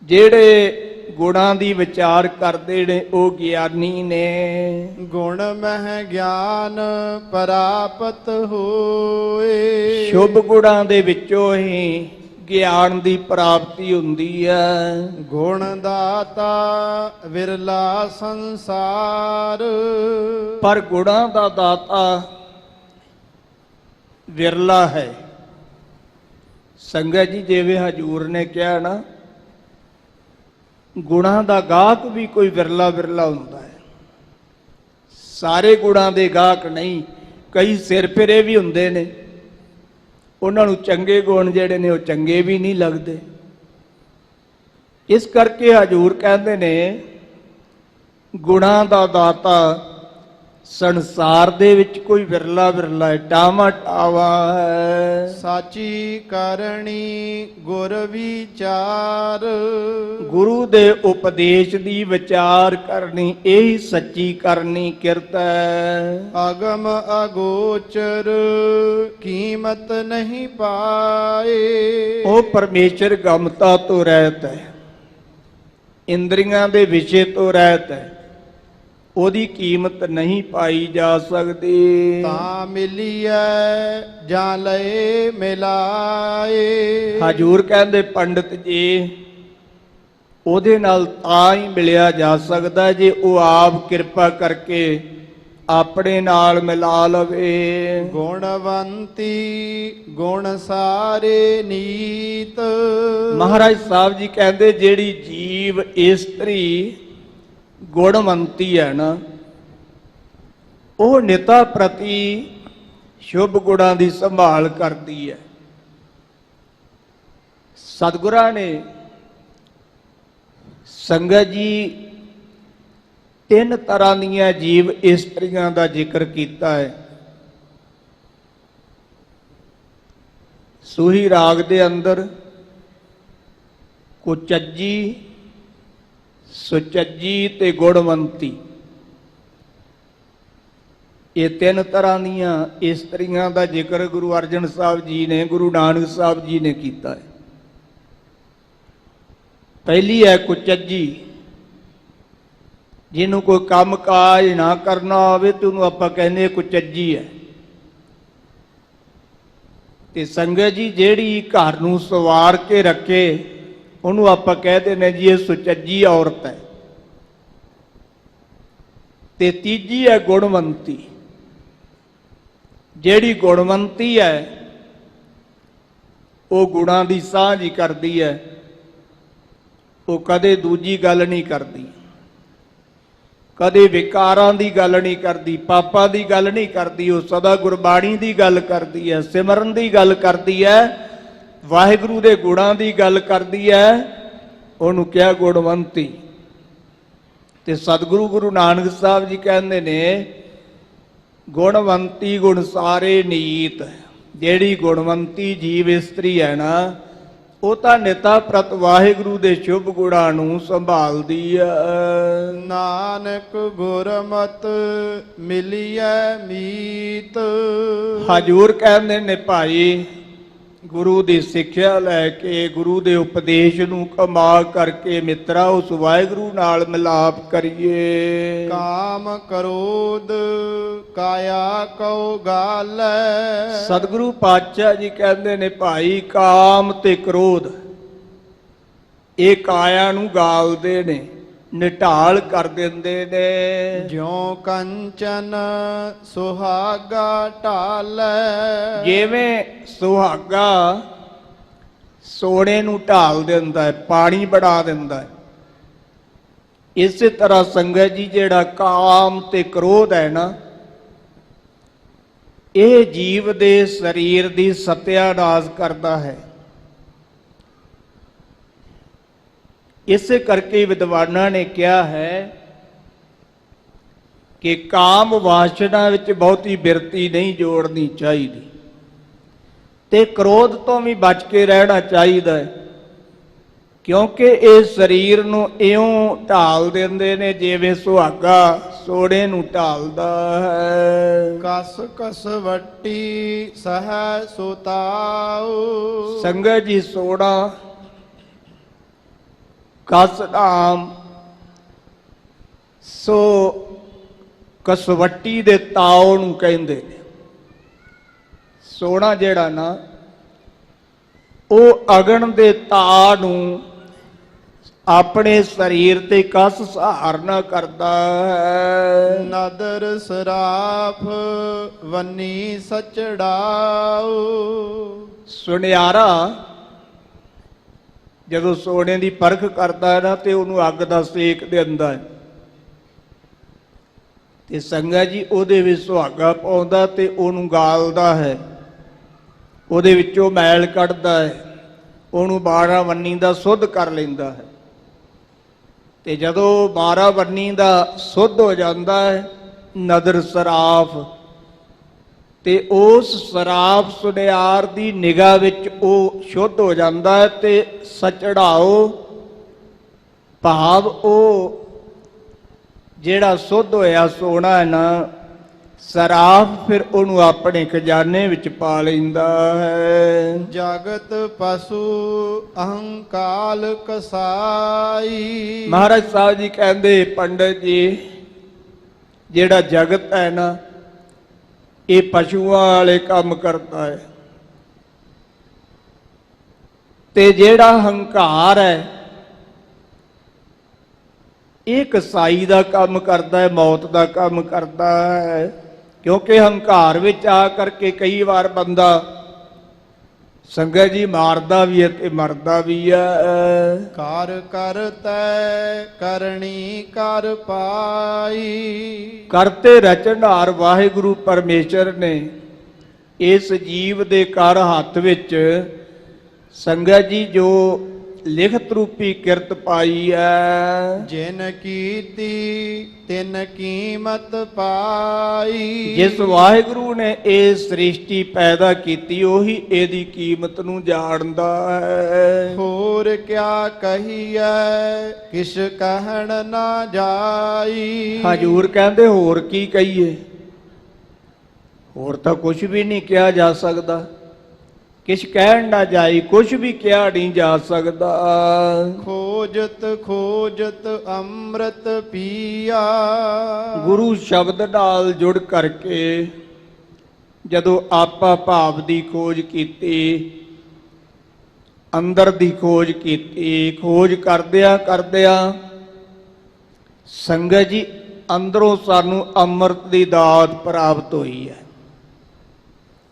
[SPEAKER 2] ਜਿਹੜੇ ਗੁਣਾਂ ਦੀ ਵਿਚਾਰ ਕਰਦੇ ਨੇ ਉਹ ਗਿਆਨੀ ਨੇ।
[SPEAKER 3] ਗੁਣ ਮਹਿ ਗਿਆਨ ਪ੍ਰਾਪਤ ਹੋਏ।
[SPEAKER 2] ਸ਼ੁਭ ਗੁਣਾਂ ਦੇ ਵਿੱਚੋਂ ਹੀ ਗਿਆਨ ਦੀ ਪ੍ਰਾਪਤੀ ਹੁੰਦੀ ਹੈ।
[SPEAKER 3] ਗੁਣ ਦਾਤਾ ਵਿਰਲਾ ਸੰਸਾਰ।
[SPEAKER 2] ਪਰ ਗੁਣਾਂ ਦਾ ਦਾਤਾ ਵਿਰਲਾ ਹੈ। ਸੰਗਤ ਜੀ, ਜਿਵੇਂ ਹਜੂਰ ਨੇ ਕਿਹਾ ਨਾ, ਗੁਣਾਂ ਦਾ ਗਾਹਕ ਵੀ ਕੋਈ ਵਿਰਲਾ ਵਿਰਲਾ ਹੁੰਦਾ ਹੈ। ਸਾਰੇ ਗੁਣਾਂ ਦੇ ਗਾਹਕ ਨਹੀਂ, ਕਈ ਸਿਰ ਫਿਰੇ ਵੀ ਹੁੰਦੇ ਨੇ, ਉਹਨਾਂ ਨੂੰ ਚੰਗੇ ਗੁਣ ਜਿਹੜੇ ਨੇ ਉਹ ਚੰਗੇ ਵੀ ਨਹੀਂ ਲੱਗਦੇ। ਇਸ ਕਰਕੇ ਹਜੂਰ ਕਹਿੰਦੇ ਨੇ ਗੁਣਾਂ ਦਾ ਦਾਤਾ ਸੰਸਾਰ ਦੇ ਵਿੱਚ ਕੋਈ ਵਿਰਲਾ ਵਿਰਲਾ ਹੈ, ਟਾਵਾਂ ਟਾਵਾ ਹੈ।
[SPEAKER 3] ਸਾਚੀ ਕਰਨੀ ਗੁਰ ਵਿਚਾਰ।
[SPEAKER 2] ਗੁਰੂ ਦੇ ਉਪਦੇਸ਼ ਦੀ ਵਿਚਾਰ ਕਰਨੀ, ਇਹੀ ਸੱਚੀ ਕਰਨੀ ਕਿਰਤ ਹੈ।
[SPEAKER 3] ਅਗਮ ਅਗੋਚਰ ਕੀਮਤ ਨਹੀਂ ਪਾਏ।
[SPEAKER 2] ਉਹ ਪਰਮੇਸ਼ਰ ਗਮਤਾ ਤੋਂ ਰਹਿਤ ਹੈ, ਇੰਦਰੀਆਂ ਦੇ ਵਿਸ਼ੇ ਤੋਂ ਰਹਿਤ ਹੈ, ਉਹਦੀ ਕੀਮਤ ਨਹੀਂ ਪਾਈ ਜਾ ਸਕਦੀ।
[SPEAKER 3] ਤਾਂ ਮਿਲੀਐ ਜਾਂ ਲਏ ਮਿਲਾਏ।
[SPEAKER 2] ਹਜੂਰ ਕਹਿੰਦੇ, ਪੰਡਿਤ ਜੀ ਉਹਦੇ ਨਾਲ ਤਾਂ ਹੀ ਮਿਲਿਆ ਜਾ ਸਕਦਾ ਜੇ ਉਹ ਆਪ ਕਿਰਪਾ ਕਰਕੇ ਆਪਣੇ ਨਾਲ ਮਿਲਾ ਲਵੇ।
[SPEAKER 3] ਗੁਣਵੰਤੀ ਗੁਣ ਸਾਰੇ ਨੀਤ।
[SPEAKER 2] ਮਹਾਰਾਜ ਸਾਹਿਬ ਜੀ ਕਹਿੰਦੇ, ਜਿਹੜੀ ਜੀਵ ਇਸਤਰੀ ਗੁਣਵੰਤੀ ਹੈ ਨਾ, ਉਹ ਨਿਤਾ ਪ੍ਰਤੀ ਸ਼ੁਭ ਗੁਣਾਂ ਦੀ ਸੰਭਾਲ ਕਰਦੀ ਹੈ। ਸਤਿਗੁਰਾਂ ਨੇ ਸੰਗਤ ਜੀ ਤਿੰਨ ਤਰ੍ਹਾਂ ਦੀਆਂ ਜੀਵ ਇਸਤਰੀਆਂ ਦਾ ਜ਼ਿਕਰ ਕੀਤਾ ਹੈ। ਸੂਹੀ ਰਾਗ ਦੇ ਅੰਦਰ ਕੁਚੱਜੀ, ਸੁਚੱਜੀ ਤੇ ਗੁਣਵੰਤੀ, ਇਹ ਤਿੰਨ ਤਰ੍ਹਾਂ ਦੀਆਂ ਇਸਤਰੀਆਂ ਦਾ ਜ਼ਿਕਰ ਗੁਰੂ ਅਰਜਨ ਸਾਹਿਬ ਜੀ ਨੇ, ਗੁਰੂ ਨਾਨਕ ਸਾਹਿਬ ਜੀ ਨੇ ਕੀਤਾ ਹੈ। ਪਹਿਲੀ ਹੈ ਕੁਚੱਜੀ, ਜਿਹਨੂੰ ਕੋਈ ਕੰਮ ਕਾਜ ਨਾ ਕਰਨਾ ਹੋਵੇ ਤੇ ਉਹਨੂੰ ਆਪਾਂ ਕਹਿੰਦੇ ਕੁਚੱਜੀ ਹੈ। ਤੇ ਸੰਗਤ ਜੀ ਜਿਹੜੀ ਘਰ ਨੂੰ ਸਵਾਰ ਕੇ ਰੱਖੇ ਉਹਨੂੰ ਆਪਾਂ ਕਹਿੰਦੇ ਨੇ ਜੀ ਇਹ ਸੁਚੱਜੀ ਔਰਤ ਹੈ। ਤੇ ਤੀਜੀ ਹੈ ਗੁਣਵੰਤੀ। ਜਿਹੜੀ ਗੁਣਵੰਤੀ ਹੈ ਉਹ ਗੁਣਾਂ ਦੀ ਸਾਂਝ ਹੀ ਕਰਦੀ ਹੈ, ਉਹ ਕਦੇ ਦੂਜੀ ਗੱਲ ਨਹੀਂ ਕਰਦੀ, ਕਦੇ ਵਿਕਾਰਾਂ ਦੀ ਗੱਲ ਨਹੀਂ ਕਰਦੀ, ਪਾਪਾਂ ਦੀ ਗੱਲ ਨਹੀਂ ਕਰਦੀ। ਉਹ ਸਦਾ ਗੁਰਬਾਣੀ ਦੀ ਗੱਲ ਕਰਦੀ ਹੈ, ਸਿਮਰਨ ਦੀ ਗੱਲ ਕਰਦੀ ਹੈ, ਵਾਹਿਗੁਰੂ ਦੇ ਗੁਣਾਂ ਦੀ ਗੱਲ ਕਰਦੀ ਹੈ। ਉਹਨੂੰ ਕਿਹਾ ਗੁਣਵੰਤੀ। ਤੇ ਸਤਿਗੁਰੂ ਗੁਰੂ ਨਾਨਕ ਸਾਹਿਬ ਜੀ ਕਹਿੰਦੇ ਨੇ ਗੁਣਵੰਤੀ ਗੁਣ ਸਾਰੇ ਨੀਤ। ਜਿਹੜੀ ਗੁਣਵੰਤੀ ਜੀਵ ਇਸਤਰੀ ਹੈ ਨਾ, ਉਹ ਤਾਂ ਨਿਤਾ ਪ੍ਰਤ ਵਾਹਿਗੁਰੂ ਦੇ ਸ਼ੁਭ ਗੁਣਾਂ ਨੂੰ ਸੰਭਾਲਦੀ ਹੈ।
[SPEAKER 3] ਨਾਨਕ ਗੁਰਮਤਿ ਮਿਲੀਐ ਮੀਤ।
[SPEAKER 2] ਹਜੂਰ ਕਹਿੰਦੇ ਨੇ ਭਾਈ
[SPEAKER 1] ਗੁਰੂ ਦੀ ਸਿੱਖਿਆ ਲੈ ਕੇ, ਗੁਰੂ ਦੇ ਉਪਦੇਸ਼ ਨੂੰ ਕਮਾ ਕਰਕੇ ਮਿੱਤਰਾ ਉਸ ਵਾਹਿਗੁਰੂ ਨਾਲ ਮਿਲਾਪ ਕਰੀਏ।
[SPEAKER 3] ਕਾਮ ਕਰੋਧ ਕਾਇਆ ਕਉ ਗਾਲੈ।
[SPEAKER 1] ਸਤਿਗੁਰੂ ਪਾਤਸ਼ਾਹ ਜੀ ਕਹਿੰਦੇ ਨੇ ਭਾਈ ਕਾਮ ਤੇ ਕ੍ਰੋਧ ਇਹ ਕਾਇਆ ਨੂੰ ਗਾਲਦੇ ਨੇ, ਨਿਢਾਲ ਕਰ ਦਿੰਦੇ ਨੇ।
[SPEAKER 3] ਜਿਉ ਕੰਚਨ ਸੁਹਾਗਾ ਢਾਲੈ।
[SPEAKER 1] ਜਿਵੇਂ ਸੁਹਾਗਾ ਸੋਨੇ ਨੂੰ ਢਾਲ ਦਿੰਦਾ ਹੈ, ਪਾਣੀ ਬਣਾ ਦਿੰਦਾ ਹੈ, ਇਸੇ ਤਰ੍ਹਾਂ ਸੰਗਤ ਜੀ ਜਿਹੜਾ ਕਾਮ ਤੇ ਕ੍ਰੋਧ ਹੈ ਨਾ, ਇਹ ਜੀਵ ਦੇ ਸਰੀਰ ਦੀ ਸਤਿਆਨਾਸ਼ ਕਰਦਾ ਹੈ। ਇਸੇ ਕਰਕੇ ਵਿਦਵਾਨਾਂ ਨੇ ਕਿਹਾ ਹੈ ਕਿ ਕਾਮ ਵਾਸ਼ਨਾ ਵਿੱਚ ਬਹੁਤੀ ਬਿਰਤੀ ਨਹੀਂ ਜੋੜਨੀ ਚਾਹੀਦੀ ਤੇ ਕ੍ਰੋਧ ਤੋਂ ਵੀ ਬਚ ਕੇ ਰਹਿਣਾ ਚਾਹੀਦਾ ਹੈ, ਕਿਉਂਕਿ ਇਹ ਸਰੀਰ ਨੂੰ ਇਉਂ ਢਾਲ ਦਿੰਦੇ ਨੇ ਜਿਵੇਂ ਸੁਹਾਗਾ ਸੋਨੇ ਨੂੰ ਢਾਲਦਾ ਹੈ।
[SPEAKER 3] ਕਸ ਕਸ ਵੱਟੀ ਸਹਿ ਸੁਤਾਉ।
[SPEAKER 1] ਸੰਗਤ ਜੀ ਸੋਨਾ ਕਸ ਨਾਮ ਸੋ ਕਸਵੱਟੀ ਦੇ ਤਾਉ ਨੂੰ ਕਹਿੰਦੇ ਨੇ। ਸੋਨਾ ਜਿਹੜਾ ਨਾ ਉਹ ਅਗਨ ਦੇ ਤਾ ਨੂੰ ਆਪਣੇ ਸਰੀਰ ਤੇ ਕਸ ਸਹਾਰਨਾ ਕਰਦਾ ਹੈ।
[SPEAKER 3] ਨਦਰ ਸਰਾਫ ਵੰਨੀ ਸਚੜਾਉ।
[SPEAKER 1] ਸੁਨਿਆਰਾ ਜਦੋਂ ਸੋਨੇ ਦੀ ਪਰਖ ਕਰਦਾ ਹੈ ਨਾ ਤੇ ਉਹਨੂੰ ਅੱਗ ਦਾ ਸੇਕ ਦਿੰਦਾ ਹੈ, ਤੇ ਸੰਗਤ ਜੀ ਉਹਦੇ ਵਿੱਚ ਸੁਹਾਗਾ ਪਾਉਂਦਾ ਤੇ ਉਹਨੂੰ ਗਾਲਦਾ ਹੈ, ਉਹਦੇ ਵਿੱਚੋਂ ਮੈਲ ਕੱਢਦਾ ਹੈ, ਉਹਨੂੰ 12 ਵੰਨੀ ਦਾ ਸੁੱਧ ਕਰ ਲੈਂਦਾ ਹੈ। ਤੇ ਜਦੋਂ 12 ਵੰਨੀ ਦਾ ਸੁੱਧ ਹੋ ਜਾਂਦਾ ਹੈ ਨਦਰ ਸਰਾਫ, ਤੇ ਉਸ ਸਰਾਫ ਸੁਨਿਆਰ ਦੀ ਨਿਗਾਹ ਵਿੱਚ ਉਹ ਸ਼ੁੱਧ ਹੋ ਜਾਂਦਾ ਹੈ ਤੇ ਸਚੜਾਓ ਭਾਵ ਉਹ ਜਿਹੜਾ ਸੁੱਧ ਹੋਇਆ ਸੋਨਾ ਹੈ ਨਾ ਸਰਾਫ, ਫਿਰ ਉਹਨੂੰ ਆਪਣੇ ਖਜ਼ਾਨੇ ਵਿੱਚ ਪਾ ਲੈਂਦਾ ਹੈ।
[SPEAKER 3] ਜਗਤ ਪਸ਼ੂ ਅਹੰਕਾਲ ਕਸਾਈ।
[SPEAKER 1] ਮਹਾਰਾਜ ਸਾਹਿਬ ਜੀ ਕਹਿੰਦੇ ਪੰਡਤ ਜੀ ਜਿਹੜਾ ਜਗਤ ਹੈ ਨਾ ਇਹ ਪਸ਼ੂਆਂ ਵਾਲੇ ਕੰਮ ਕਰਦਾ ਹੈ, ਤੇ ਜਿਹੜਾ ਹੰਕਾਰ ਹੈ ਇਹ ਕਸਾਈ ਦਾ ਕੰਮ ਕਰਦਾ ਹੈ, ਮੌਤ ਦਾ ਕੰਮ ਕਰਦਾ ਹੈ। ਕਿਉਂਕਿ ਹੰਕਾਰ ਵਿੱਚ ਆ ਕਰਕੇ ਕਈ ਵਾਰ ਬੰਦਾ ਸੰਗਤ ਜੀ ਮਾਰਦਾ ਵੀ ਹੈ ਤੇ ਮਰਦਾ ਵੀ ਹੈ।
[SPEAKER 3] ਕਰ ਕਰਤੈ ਕਰਨੀ ਕਰ ਪਾਈ।
[SPEAKER 1] ਕਰਤੇ ਰਚਨਹਾਰ ਵਾਹਿਗੁਰੂ ਪਰਮੇਸ਼ਰ ਨੇ ਇਸ ਜੀਵ ਦੇ ਕਰ ਹੱਥ ਵਿੱਚ ਸੰਗਤ ਜੀ ਜੋ ਲਿਖਤ ਰੂਪੀ ਕਿਰਤ ਪਾਈ ਹੈ।
[SPEAKER 3] ਜਿਨ ਕੀਤੀ ਤਿਨ ਕੀਮਤ ਪਾਈ।
[SPEAKER 1] ਜਿਸ ਵਾਹਿਗੁਰੂ ਨੇ ਇਹ ਸ੍ਰਿਸ਼ਟੀ ਪੈਦਾ ਕੀਤੀ ਉਹੀ ਇਹਦੀ ਕੀਮਤ ਨੂੰ ਜਾਣਦਾ ਹੈ।
[SPEAKER 3] ਹੋਰ ਕਿਆ ਕਹੀਐ ਕਿਛ ਕਹਿਣ ਨਾ ਜਾਈ।
[SPEAKER 1] ਹਜੂਰ ਕਹਿੰਦੇ ਹੋਰ ਕੀ ਕਹੀਏ, ਹੋਰ ਤਾਂ ਕੁਝ ਵੀ ਨਹੀਂ ਕਿਹਾ ਜਾ ਸਕਦਾ, ਕਿਛ ਕਹਿਣ ਨਾ ਜਾਈ, ਕੁਝ ਵੀ ਕਿਹਾ ਨਹੀਂ ਜਾ ਸਕਦਾ।
[SPEAKER 3] ਖੋਜਤ ਖੋਜਤ ਅੰਮ੍ਰਿਤ ਪੀਆ।
[SPEAKER 1] ਗੁਰੂ ਸ਼ਬਦ ਨਾਲ ਜੁੜ ਕਰਕੇ ਜਦੋਂ ਆਪਾ ਭਾਵ ਦੀ ਖੋਜ ਕੀਤੀ, ਅੰਦਰ ਦੀ ਖੋਜ ਕੀਤੀ, ਖੋਜ ਕਰਦਿਆਂ ਕਰਦਿਆਂ ਸੰਗਤ ਜੀ ਅੰਦਰੋਂ ਸਾਨੂੰ ਅੰਮ੍ਰਿਤ ਦੀ ਦਾਤ ਪ੍ਰਾਪਤ ਹੋਈ ਹੈ।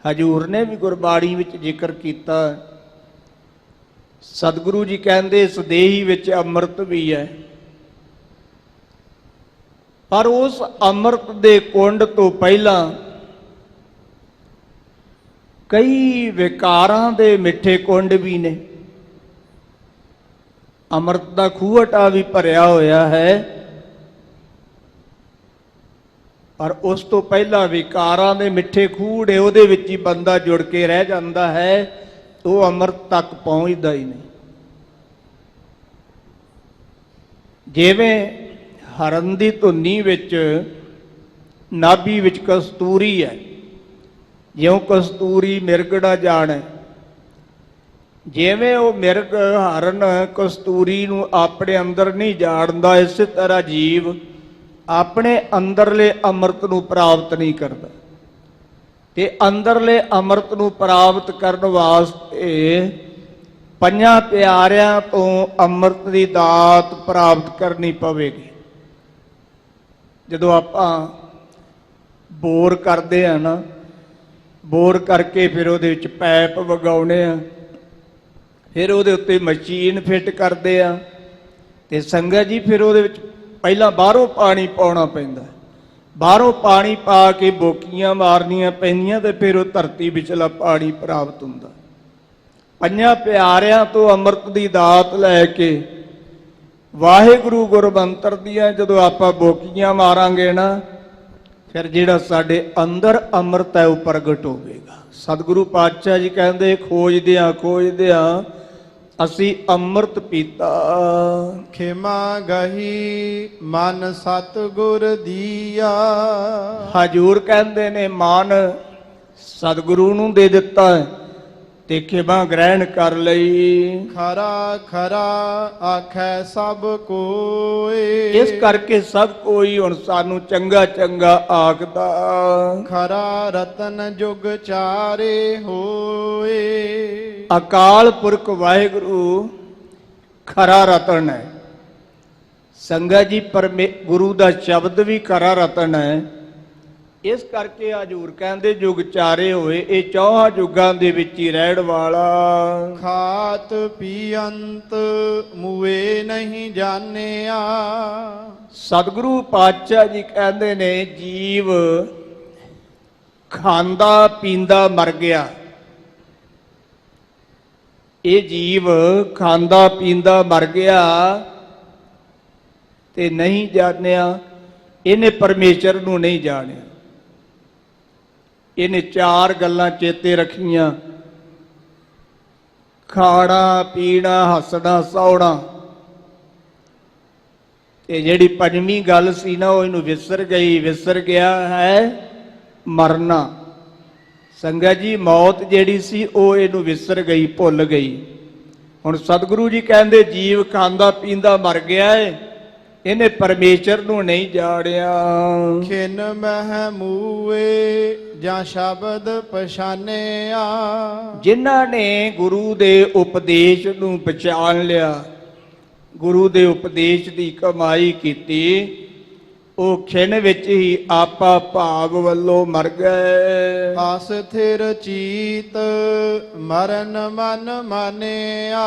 [SPEAKER 1] ਹਜੂਰ ਨੇ ਵੀ ਗੁਰਬਾਣੀ ਵਿੱਚ ਜ਼ਿਕਰ ਕੀਤਾ, ਸਤਿਗੁਰੂ ਜੀ ਕਹਿੰਦੇ ਇਸ ਦੇਹੀ ਵਿੱਚ ਅੰਮ੍ਰਿਤ ਵੀ ਹੈ, ਪਰ ਉਸ ਅੰਮ੍ਰਿਤ ਦੇ ਕੁੰਡ ਤੋਂ ਪਹਿਲਾਂ ਕਈ ਵਿਕਾਰਾਂ ਦੇ ਮਿੱਠੇ ਕੁੰਡ ਵੀ ਨੇ। ਅੰਮ੍ਰਿਤ ਦਾ ਖੂਹਟਾ ਵੀ ਭਰਿਆ ਹੋਇਆ ਹੈ, ਪਰ ਉਸ ਤੋਂ ਪਹਿਲਾਂ ਵਿਕਾਰਾਂ ਦੇ ਮਿੱਠੇ ਖੂਹ ਨੇ, ਉਹਦੇ ਵਿੱਚ ਹੀ ਬੰਦਾ ਜੁੜ ਕੇ ਰਹਿ ਜਾਂਦਾ ਹੈ, ਉਹ ਅੰਮ੍ਰਿਤ ਤੱਕ ਪਹੁੰਚਦਾ ਹੀ ਨਹੀਂ। ਜਿਵੇਂ ਹਰਨ ਦੀ ਧੁੰਨੀ ਵਿੱਚ ਨਾਭੀ ਵਿੱਚ ਕਸਤੂਰੀ ਹੈ, ਜਿਉਂ ਕਸਤੂਰੀ ਮਿਰਗੜਾ ਜਾਣੈ,
[SPEAKER 2] ਜਿਵੇਂ ਉਹ ਮਿਰਗ ਹਰਨ ਕਸਤੂਰੀ ਨੂੰ ਆਪਣੇ ਅੰਦਰ ਨਹੀਂ ਜਾਣਦਾ, ਇਸੇ ਤਰ੍ਹਾਂ ਜੀਵ ਆਪਣੇ ਅੰਦਰਲੇ ਅੰਮ੍ਰਿਤ ਨੂੰ ਪ੍ਰਾਪਤ ਨਹੀਂ ਕਰਦਾ। ਤੇ ਅੰਦਰਲੇ ਅੰਮ੍ਰਿਤ ਨੂੰ ਪ੍ਰਾਪਤ ਕਰਨ ਵਾਸਤੇ ਪੰਜਾਂ ਪਿਆਰਿਆਂ ਤੋਂ ਅੰਮ੍ਰਿਤ ਦੀ ਦਾਤ ਪ੍ਰਾਪਤ ਕਰਨੀ ਪਵੇਗੀ। ਜਦੋਂ ਆਪਾਂ ਬੋਰ ਕਰਦੇ ਆ ਨਾ, ਬੋਰ ਕਰਕੇ ਫਿਰ ਉਹਦੇ ਵਿੱਚ ਪਾਈਪ ਵਗਾਉਣੇ ਆ, ਫਿਰ ਉਹਦੇ ਉੱਤੇ ਮਸ਼ੀਨ ਫਿੱਟ ਕਰਦੇ ਆ, ਤੇ ਸੰਗਤ ਜੀ ਫਿਰ ਉਹਦੇ ਵਿੱਚ ਪਹਿਲਾਂ ਬਾਹਰੋਂ ਪਾਣੀ ਪਾਉਣਾ ਪੈਂਦਾ, ਬਾਹਰੋਂ ਪਾਣੀ ਪਾ ਕੇ ਬੋਕੀਆਂ ਮਾਰਨੀਆਂ ਪੈਂਦੀਆਂ, ਤੇ ਫਿਰ ਉਹ ਧਰਤੀ ਵਿਚਲਾ ਪਾਣੀ ਪ੍ਰਾਪਤ ਹੁੰਦਾ। ਪੰਜਾਂ ਪਿਆਰਿਆਂ ਤੋਂ ਅੰਮ੍ਰਿਤ ਦੀ ਦਾਤ ਲੈ ਕੇ ਵਾਹਿਗੁਰੂ ਗੁਰਮੰਤਰ ਦੀਆਂ ਜਦੋਂ ਆਪਾਂ ਬੋਕੀਆਂ ਮਾਰਾਂਗੇ ਨਾ, ਫਿਰ ਜਿਹੜਾ ਸਾਡੇ ਅੰਦਰ ਅੰਮ੍ਰਿਤ ਹੈ ਉਹ ਪ੍ਰਗਟ ਹੋਵੇਗਾ। ਸਤਿਗੁਰੂ ਪਾਤਸ਼ਾਹ ਜੀ ਕਹਿੰਦੇ ਖੋਜਦਿਆਂ ਖੋਜਦਿਆਂ ਅਸੀਂ ਅੰਮ੍ਰਿਤ ਪੀਤਾ।
[SPEAKER 3] ਖਿਮਾ ਗਹੀ ਮਨ ਸਤਿਗੁਰ ਦੀਆ।
[SPEAKER 2] ਹਜੂਰ ਕਹਿੰਦੇ ਨੇ ਮਨ ਸਤਿਗੁਰੂ ਨੂੰ ਦੇ ਦਿੱਤਾ ਹੈ ਤੇ ਖਿਮਾ ਗ੍ਰਹਿਣ ਕਰ ਲਈ।
[SPEAKER 3] ਖਰਾ ਖਰਾ ਆਖੈ ਸਭ ਕੋਏ।
[SPEAKER 2] ਇਸ ਕਰਕੇ ਸਭ ਕੋਈ ਹੁਣ ਸਾਨੂੰ ਚੰਗਾ ਚੰਗਾ ਆਖਦਾ।
[SPEAKER 3] ਖਰਾ ਰਤਨ ਜੁਗ ਚਾਰੇ ਹੋਏ।
[SPEAKER 2] ਅਕਾਲ ਪੁਰਖ ਵਾਹਿਗੁਰੂ ਖਰਾ ਰਤਨ ਹੈ। ਸੰਗਤ ਜੀ ਗੁਰੂ ਦਾ ਸ਼ਬਦ ਵੀ ਖਰਾ ਰਤਨ ਹੈ। ਇਸ ਕਰਕੇ ਹਜੂਰ ਕਹਿੰਦੇ ਯੁਗ ਚਾਰੇ ਹੋਏ, ਇਹ ਚੌਹਾਂ ਯੁੱਗਾਂ ਦੇ ਵਿੱਚ ਹੀ ਰਹਿਣ ਵਾਲਾ।
[SPEAKER 3] ਖਾਤ ਪੀਅੰਤ ਮੂਏ ਨਹੀਂ ਜਾਣਿਆ।
[SPEAKER 2] ਸਤਿਗੁਰੂ ਪਾਤਸ਼ਾਹ ਜੀ ਕਹਿੰਦੇ ਨੇ ਜੀਵ ਖਾਂਦਾ ਪੀਂਦਾ ਮਰ ਗਿਆ। ਇਹ ਜੀਵ ਖਾਂਦਾ ਪੀਂਦਾ ਮਰ ਗਿਆ ਤੇ ਨਹੀਂ ਜਾਣਿਆ, ਇਹਨੇ ਪਰਮੇਸ਼ਰ ਨੂੰ ਨਹੀਂ ਜਾਣਿਆ। ਇਹਨੇ ਚਾਰ ਗੱਲਾਂ ਚੇਤੇ ਰੱਖੀਆਂ, ਖਾਣਾ ਪੀਣਾ ਹੱਸਣਾ ਸੌਣਾ, ਤੇ ਜਿਹੜੀ ਪੰਜਵੀਂ ਗੱਲ ਸੀ ਨਾ ਉਹ ਇਹਨੂੰ ਵਿਸਰ ਗਈ। ਵਿਸਰ ਗਿਆ ਹੈ ਮਰਨਾ। ਸੰਗਤ ਜੀ ਮੌਤ ਜਿਹੜੀ ਸੀ ਉਹ ਇਹਨੂੰ ਵਿਸਰ ਗਈ, ਭੁੱਲ ਗਈ। ਹੁਣ ਸਤਿਗੁਰੂ ਜੀ ਕਹਿੰਦੇ ਜੀਵ ਖਾਂਦਾ ਪੀਂਦਾ ਮਰ ਗਿਆ ਹੈ, ਇਹਨੇ ਪਰਮੇਸ਼ਰ ਨੂੰ ਨਹੀਂ ਜਾਣਿਆ।
[SPEAKER 3] ਖਿਨ ਮਹਿ ਮੂਏ ਜਾਂ ਸ਼ਬਦ ਪਛਾਨਿਆ।
[SPEAKER 2] ਜਿਨ੍ਹਾਂ ਨੇ ਗੁਰੂ ਦੇ ਉਪਦੇਸ਼ ਨੂੰ ਪਛਾਣ ਲਿਆ, ਗੁਰੂ ਦੇ ਉਪਦੇਸ਼ ਦੀ ਕਮਾਈ ਕੀਤੀ, ਉਹ ਖਿਨ ਵਿੱਚ ਹੀ ਆਪਾ ਭਾਵ ਵੱਲੋਂ ਮਰ ਗਏ।
[SPEAKER 3] ਅਸਥਿਰ ਚੀਤ ਮਰਨ ਮਨ ਮਾਨਿਆ।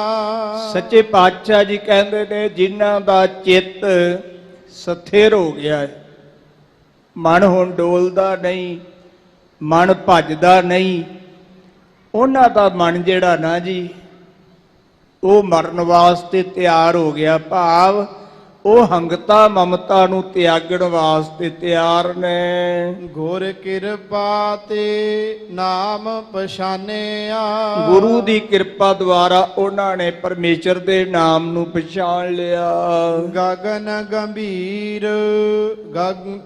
[SPEAKER 2] ਸੱਚੇ ਪਾਤਸ਼ਾਹ ਜੀ ਕਹਿੰਦੇ ਨੇ ਜਿਨ੍ਹਾਂ ਦਾ ਚਿੱਤ ਸਥਿਰ ਹੋ ਗਿਆ ਹੈ, ਮਨ ਹੁਣ ਡੋਲਦਾ ਨਹੀਂ, ਮਨ ਭੱਜਦਾ ਨਹੀਂ, ਉਹਨਾਂ ਦਾ ਮਨ ਜਿਹੜਾ ਨਾ ਜੀ ਉਹ ਮਰਨ ਵਾਸਤੇ ਤਿਆਰ ਹੋ ਗਿਆ। ਭਾਵ ਉਹ ਹੰਗਤਾ ਮਮਤਾ ਨੂੰ ਤਿਆਗਣ ਵਾਸਤੇ ਤਿਆਰ ਨੇ।
[SPEAKER 3] ਗੁਰ ਕਿਰਪਾ ਤੇ ਨਾਮ ਪਛਾਨਿਆ।
[SPEAKER 2] ਗੁਰੂ ਦੀ ਕਿਰਪਾ ਦੁਆਰਾ ਉਹਨਾਂ ਨੇ ਪਰਮੇਸ਼ਰ ਦੇ ਨਾਮ ਨੂੰ ਪਛਾਣ ਲਿਆ।
[SPEAKER 3] ਗਗਨ ਗੰਭੀਰ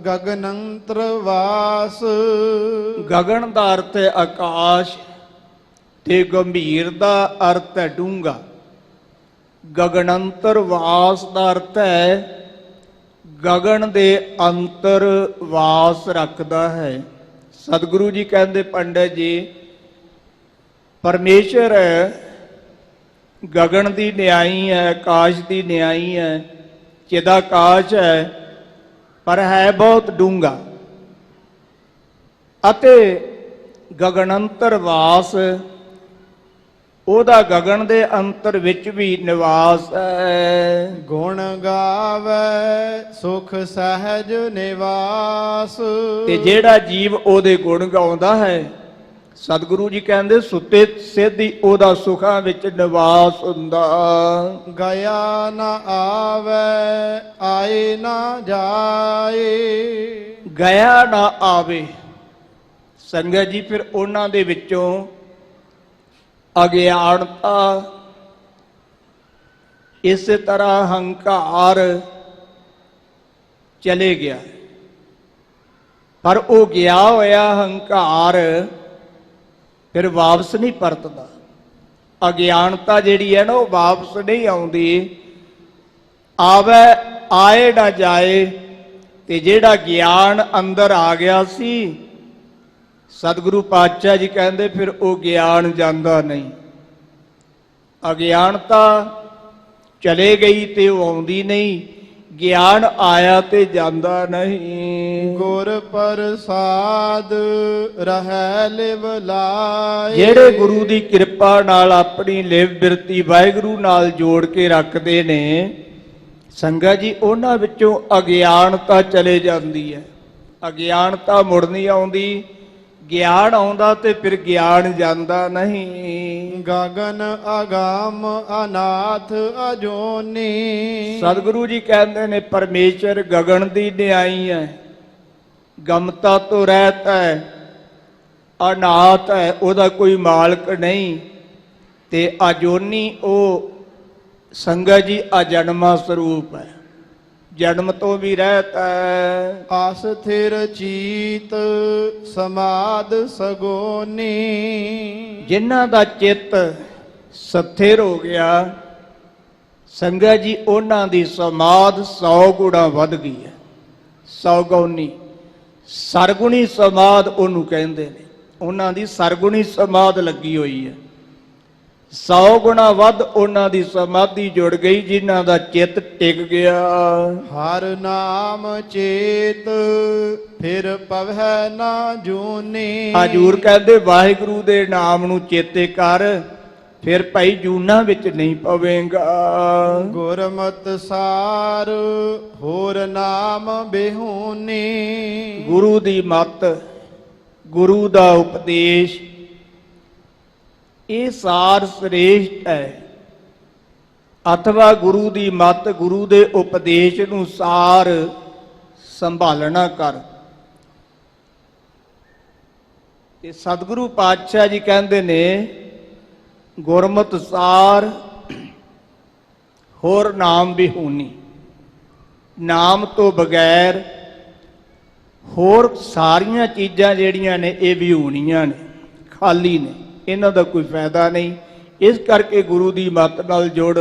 [SPEAKER 3] ਗਗਨੰਤਰ ਵਾਸ।
[SPEAKER 2] ਗਗਨ ਦਾ ਅਰਥ ਹੈ ਆਕਾਸ਼ ਤੇ ਗੰਭੀਰ ਦਾ ਅਰਥ ਹੈ ਡੂੰਘਾ। ਗਗਨੰਤਰ ਵਾਸ ਦਾ ਅਰਥ ਹੈ ਗਗਨ ਦੇ ਅੰਤਰ ਵਾਸ ਰੱਖਦਾ ਹੈ। ਸਤਿਗੁਰੂ ਜੀ ਕਹਿੰਦੇ ਪੰਡਤ ਜੀ ਪਰਮੇਸ਼ਰ ਗਗਨ ਦੀ ਨਿਆਈ ਹੈ, ਆਕਾਸ਼ ਦੀ ਨਿਆਈ ਹੈ, ਚਿਦਾਕਾਸ਼ ਹੈ, ਪਰ ਹੈ ਬਹੁਤ ਡੂੰਘਾ। ਅਤੇ ਗਗਨੰਤਰ ਵਾਸ, ਉਹਦਾ ਗਗਨ ਦੇ ਅੰਤਰ ਵਿੱਚ ਵੀ ਨਿਵਾਸ ਹੈ।
[SPEAKER 3] ਗੁਣ ਗਾਵੇ ਸੁਖ ਸਹਿਜ ਨਿਵਾਸ।
[SPEAKER 2] ਤੇ ਜਿਹੜਾ ਜੀਵ ਉਹਦੇ ਗੁਣ ਗਾਉਂਦਾ ਹੈ, ਸਤਿਗੁਰੂ ਜੀ ਕਹਿੰਦੇ ਸੁੱਤੇ ਸਿੱਧੀ ਉਹਦਾ ਸੁਖਾਂ ਵਿੱਚ ਨਿਵਾਸ ਹੁੰਦਾ।
[SPEAKER 3] ਗਿਆ ਨਾ ਆਵੇ ਆਏ ਨਾ ਜਾਏ।
[SPEAKER 2] ਗਿਆ ਨਾ ਆਵੇ। ਸੰਗਤ ਜੀ ਫਿਰ ਉਹਨਾਂ ਦੇ ਵਿੱਚੋਂ ਅਗਿਆਨਤਾ, ਇਸੇ ਤਰ੍ਹਾਂ ਹੰਕਾਰ ਚਲੇ ਗਿਆ, ਪਰ ਉਹ ਗਿਆ ਹੋਇਆ ਹੰਕਾਰ ਫਿਰ ਵਾਪਸ ਨਹੀਂ ਪਰਤਦਾ। ਅਗਿਆਨਤਾ ਜਿਹੜੀ ਹੈ ਨਾ ਉਹ ਵਾਪਸ ਨਹੀਂ ਆਉਂਦੀ, ਆਵੇ ਆਏ ਨਾ ਜਾਏ। ਤੇ ਜਿਹੜਾ ਗਿਆਨ ਅੰਦਰ ਆ ਗਿਆ ਸੀ, ਸਤਿਗੁਰੂ ਪਾਤਸ਼ਾਹ ਜੀ ਕਹਿੰਦੇ ਫਿਰ ਉਹ ਗਿਆਨ ਜਾਂਦਾ ਨਹੀਂ। ਅਗਿਆਨਤਾ ਚਲੇ ਗਈ ਤੇ ਉਹ ਆਉਂਦੀ ਨਹੀਂ, ਗਿਆਨ ਆਇਆ ਤੇ ਜਾਂਦਾ ਨਹੀਂ।
[SPEAKER 3] ਗੁਰ ਪ੍ਰਸਾਦ ਰਹਿ ਲਿਵ ਲਾਏ।
[SPEAKER 2] ਜਿਹੜੇ ਗੁਰੂ ਦੀ ਕਿਰਪਾ ਨਾਲ ਆਪਣੀ ਲਿਵ ਬਿਰਤੀ ਵਾਹਿਗੁਰੂ ਨਾਲ ਜੋੜ ਕੇ ਰੱਖਦੇ ਨੇ ਸੰਗਤ ਜੀ, ਉਹਨਾਂ ਵਿੱਚੋਂ ਅਗਿਆਨਤਾ ਚਲੇ ਜਾਂਦੀ ਹੈ। ਅਗਿਆਨਤਾ ਮੁੜ ਨਹੀਂ ਆਉਂਦੀ, ਗਿਆਨ ਆਉਂਦਾ ਤੇ ਫਿਰ ਗਿਆਨ ਜਾਂਦਾ ਨਹੀਂ।
[SPEAKER 3] ਗਗਨ ਅਗੰਮ ਅਨਾਥ ਅਜੋਨੀ।
[SPEAKER 2] ਸਤਿਗੁਰੂ ਜੀ ਕਹਿੰਦੇ ਨੇ ਪਰਮੇਸ਼ਰ ਗਗਨ ਦੀ ਨਿਆਈ ਹੈ, ਗਮਤਾ ਤੋਂ ਰਹਿਤ ਹੈ, ਅਨਾਥ ਹੈ, ਉਹਦਾ ਕੋਈ ਮਾਲਕ ਨਹੀਂ। ਤੇ ਅਜੋਨੀ ਉਹ ਸੰਗਤ ਜੀ ਅਜਨਮਾ ਸਰੂਪ ਹੈ, ਜਨਮ ਤੋਂ ਵੀ ਰਹਿਤ ਹੈ।
[SPEAKER 3] ਆਸਥਿਰ ਚੀਤ ਸਮਾਦ ਸਗੋਨੀ।
[SPEAKER 2] ਜਿਨ੍ਹਾਂ ਦਾ ਚਿੱਤ ਸਥਿਰ ਹੋ ਗਿਆ ਸੰਗਤ ਜੀ, ਉਹਨਾਂ ਦੀ ਸਮਾਧ 100 ਗੁਣਾ ਵੱਧ ਗਈ ਹੈ। 100 ਗੁਣੀ ਸਰਗੁਣੀ ਸਮਾਧ ਉਹਨੂੰ ਕਹਿੰਦੇ ਨੇ, ਉਹਨਾਂ ਦੀ ਸਰਗੁਣੀ ਸਮਾਧ ਲੱਗੀ ਹੋਈ ਹੈ। 100 ਗੁਣਾ ਵੱਧ ਉਹਨਾਂ ਦੀ ਸਮਾਧੀ ਜੁੜ ਗਈ, ਜਿਨ੍ਹਾਂ ਦਾ ਚਿੱਤ ਟਿਕ ਗਿਆ।
[SPEAKER 3] ਹਰ ਨਾਮ ਚੇਤ ਫਿਰ ਪਵੈ ਨਾ ਜੂਨੀ।
[SPEAKER 2] ਹਜੂਰ ਕਹਿੰਦੇ ਵਾਹਿਗੁਰੂ ਦੇ ਨਾਮ ਨੂੰ ਚੇਤੇ ਕਰ, ਫਿਰ ਭਾਈ ਜੂਨਾ ਵਿੱਚ ਨਹੀਂ ਪਵੇਂਗਾ।
[SPEAKER 3] ਗੁਰਮਤਿ ਸਾਰ ਹੋਰ ਨਾਮ ਬਿਹੂਨੀ।
[SPEAKER 2] ਗੁਰੂ ਦੀ ਮੱਤ, ਗੁਰੂ ਦਾ ਉਪਦੇਸ਼, ਇਹ ਸਾਰ ਸ੍ਰੇਸ਼ਟ ਹੈ। ਅਥਵਾ ਗੁਰੂ ਦੀ ਮੱਤ, ਗੁਰੂ ਦੇ ਉਪਦੇਸ਼ ਨੂੰ ਸਾਰ ਸੰਭਾਲਣਾ ਕਰ। ਤੇ ਸਤਿਗੁਰੂ ਪਾਤਸ਼ਾਹ ਜੀ ਕਹਿੰਦੇ ਨੇ ਗੁਰਮਤਿ ਸਾਰ ਹੋਰ ਨਾਮ ਬਿਹੂਨੀ। ਨਾਮ ਤੋਂ ਬਗੈਰ ਹੋਰ ਸਾਰੀਆਂ ਚੀਜ਼ਾਂ ਜਿਹੜੀਆਂ ਨੇ ਇਹ ਵਿਹੂਣੀਆਂ ਨੇ, ਖਾਲੀ ਨੇ, ਇਹਨਾਂ ਦਾ ਕੋਈ ਫਾਇਦਾ ਨਹੀਂ। ਇਸ ਕਰਕੇ ਗੁਰੂ ਦੀ ਮੱਤ ਨਾਲ ਜੁੜ,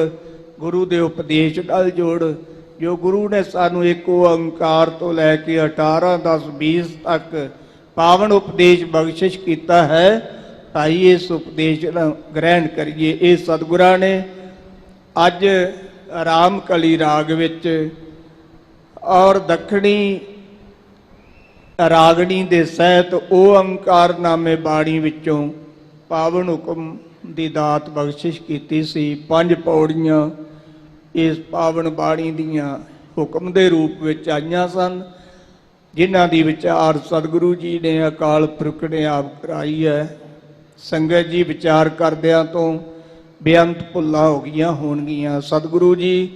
[SPEAKER 2] ਗੁਰੂ ਦੇ ਉਪਦੇਸ਼ ਨਾਲ ਜੁੜ। ਜੋ ਗੁਰੂ ਨੇ ਸਾਨੂੰ ਇੱਕ ਓੰਕਾਰ ਤੋਂ ਲੈ ਕੇ 18, 10, 20 ਤੱਕ ਪਾਵਨ ਉਪਦੇਸ਼ ਬਖਸ਼ਿਸ਼ ਕੀਤਾ ਹੈ, ਭਾਈ ਇਸ ਉਪਦੇਸ਼ ਨੂੰ ਗ੍ਰਹਿਣ ਕਰੀਏ। ਇਹ ਸਤਿਗੁਰਾਂ ਨੇ ਅੱਜ ਰਾਮ ਕਲੀ ਰਾਗ ਵਿੱਚ ਔਰ ਦੱਖਣੀ ਰਾਗਣੀ ਦੇ ਸਹਿਤ ਓੰਕਾਰ ਨਾਮੇ ਬਾਣੀ ਵਿੱਚੋਂ ਪਾਵਨ ਹੁਕਮ ਦੀ ਦਾਤ ਬਖਸ਼ਿਸ਼ ਕੀਤੀ ਸੀ। 5 ਪੌੜੀਆਂ ਇਸ ਪਾਵਨ ਬਾਣੀ ਦੀਆਂ ਹੁਕਮ ਦੇ ਰੂਪ ਵਿੱਚ ਆਈਆਂ ਸਨ, ਜਿਨ੍ਹਾਂ ਦੀ ਵਿਚਾਰ ਸਤਿਗੁਰੂ ਜੀ ਨੇ ਅਕਾਲ ਪੁਰਖ ਨੇ ਆਪ ਕਰਾਈ ਹੈ। ਸੰਗਤ ਜੀ ਵਿਚਾਰ ਕਰਦਿਆਂ ਤੋਂ ਬੇਅੰਤ ਭੁੱਲਾਂ ਹੋ ਗਈਆਂ ਹੋਣਗੀਆਂ। ਸਤਿਗੁਰੂ ਜੀ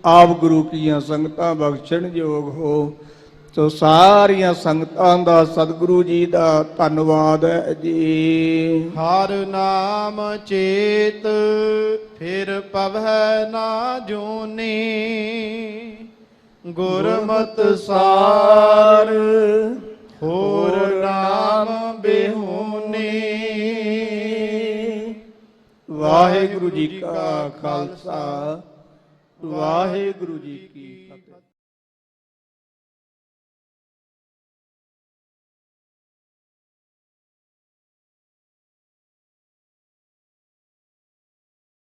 [SPEAKER 2] ਆਪ ਗੁਰੂ ਕੀਆਂ ਸੰਗਤਾਂ ਬਖਸ਼ਣ ਯੋਗ ਹੋ। ਸੋ ਸਾਰੀਆਂ ਸੰਗਤਾਂ ਦਾ ਸਤਿਗੁਰੂ ਜੀ ਦਾ ਧੰਨਵਾਦ ਹੈ ਜੀ।
[SPEAKER 3] ਹਰ ਨਾਮ ਚੇਤ ਫਿਰ ਪਵੈ ਨਾ ਜੂਨੀ। ਗੁਰਮਤਿ ਸਾਰ ਹੋਰ ਨਾਮ ਬਿਹੂਨੀ।
[SPEAKER 2] ਵਾਹਿਗੁਰੂ ਜੀ ਕਾ ਖਾਲਸਾ, ਵਾਹਿਗੁਰੂ ਜੀ ਕੀ ਫਤਿਹ।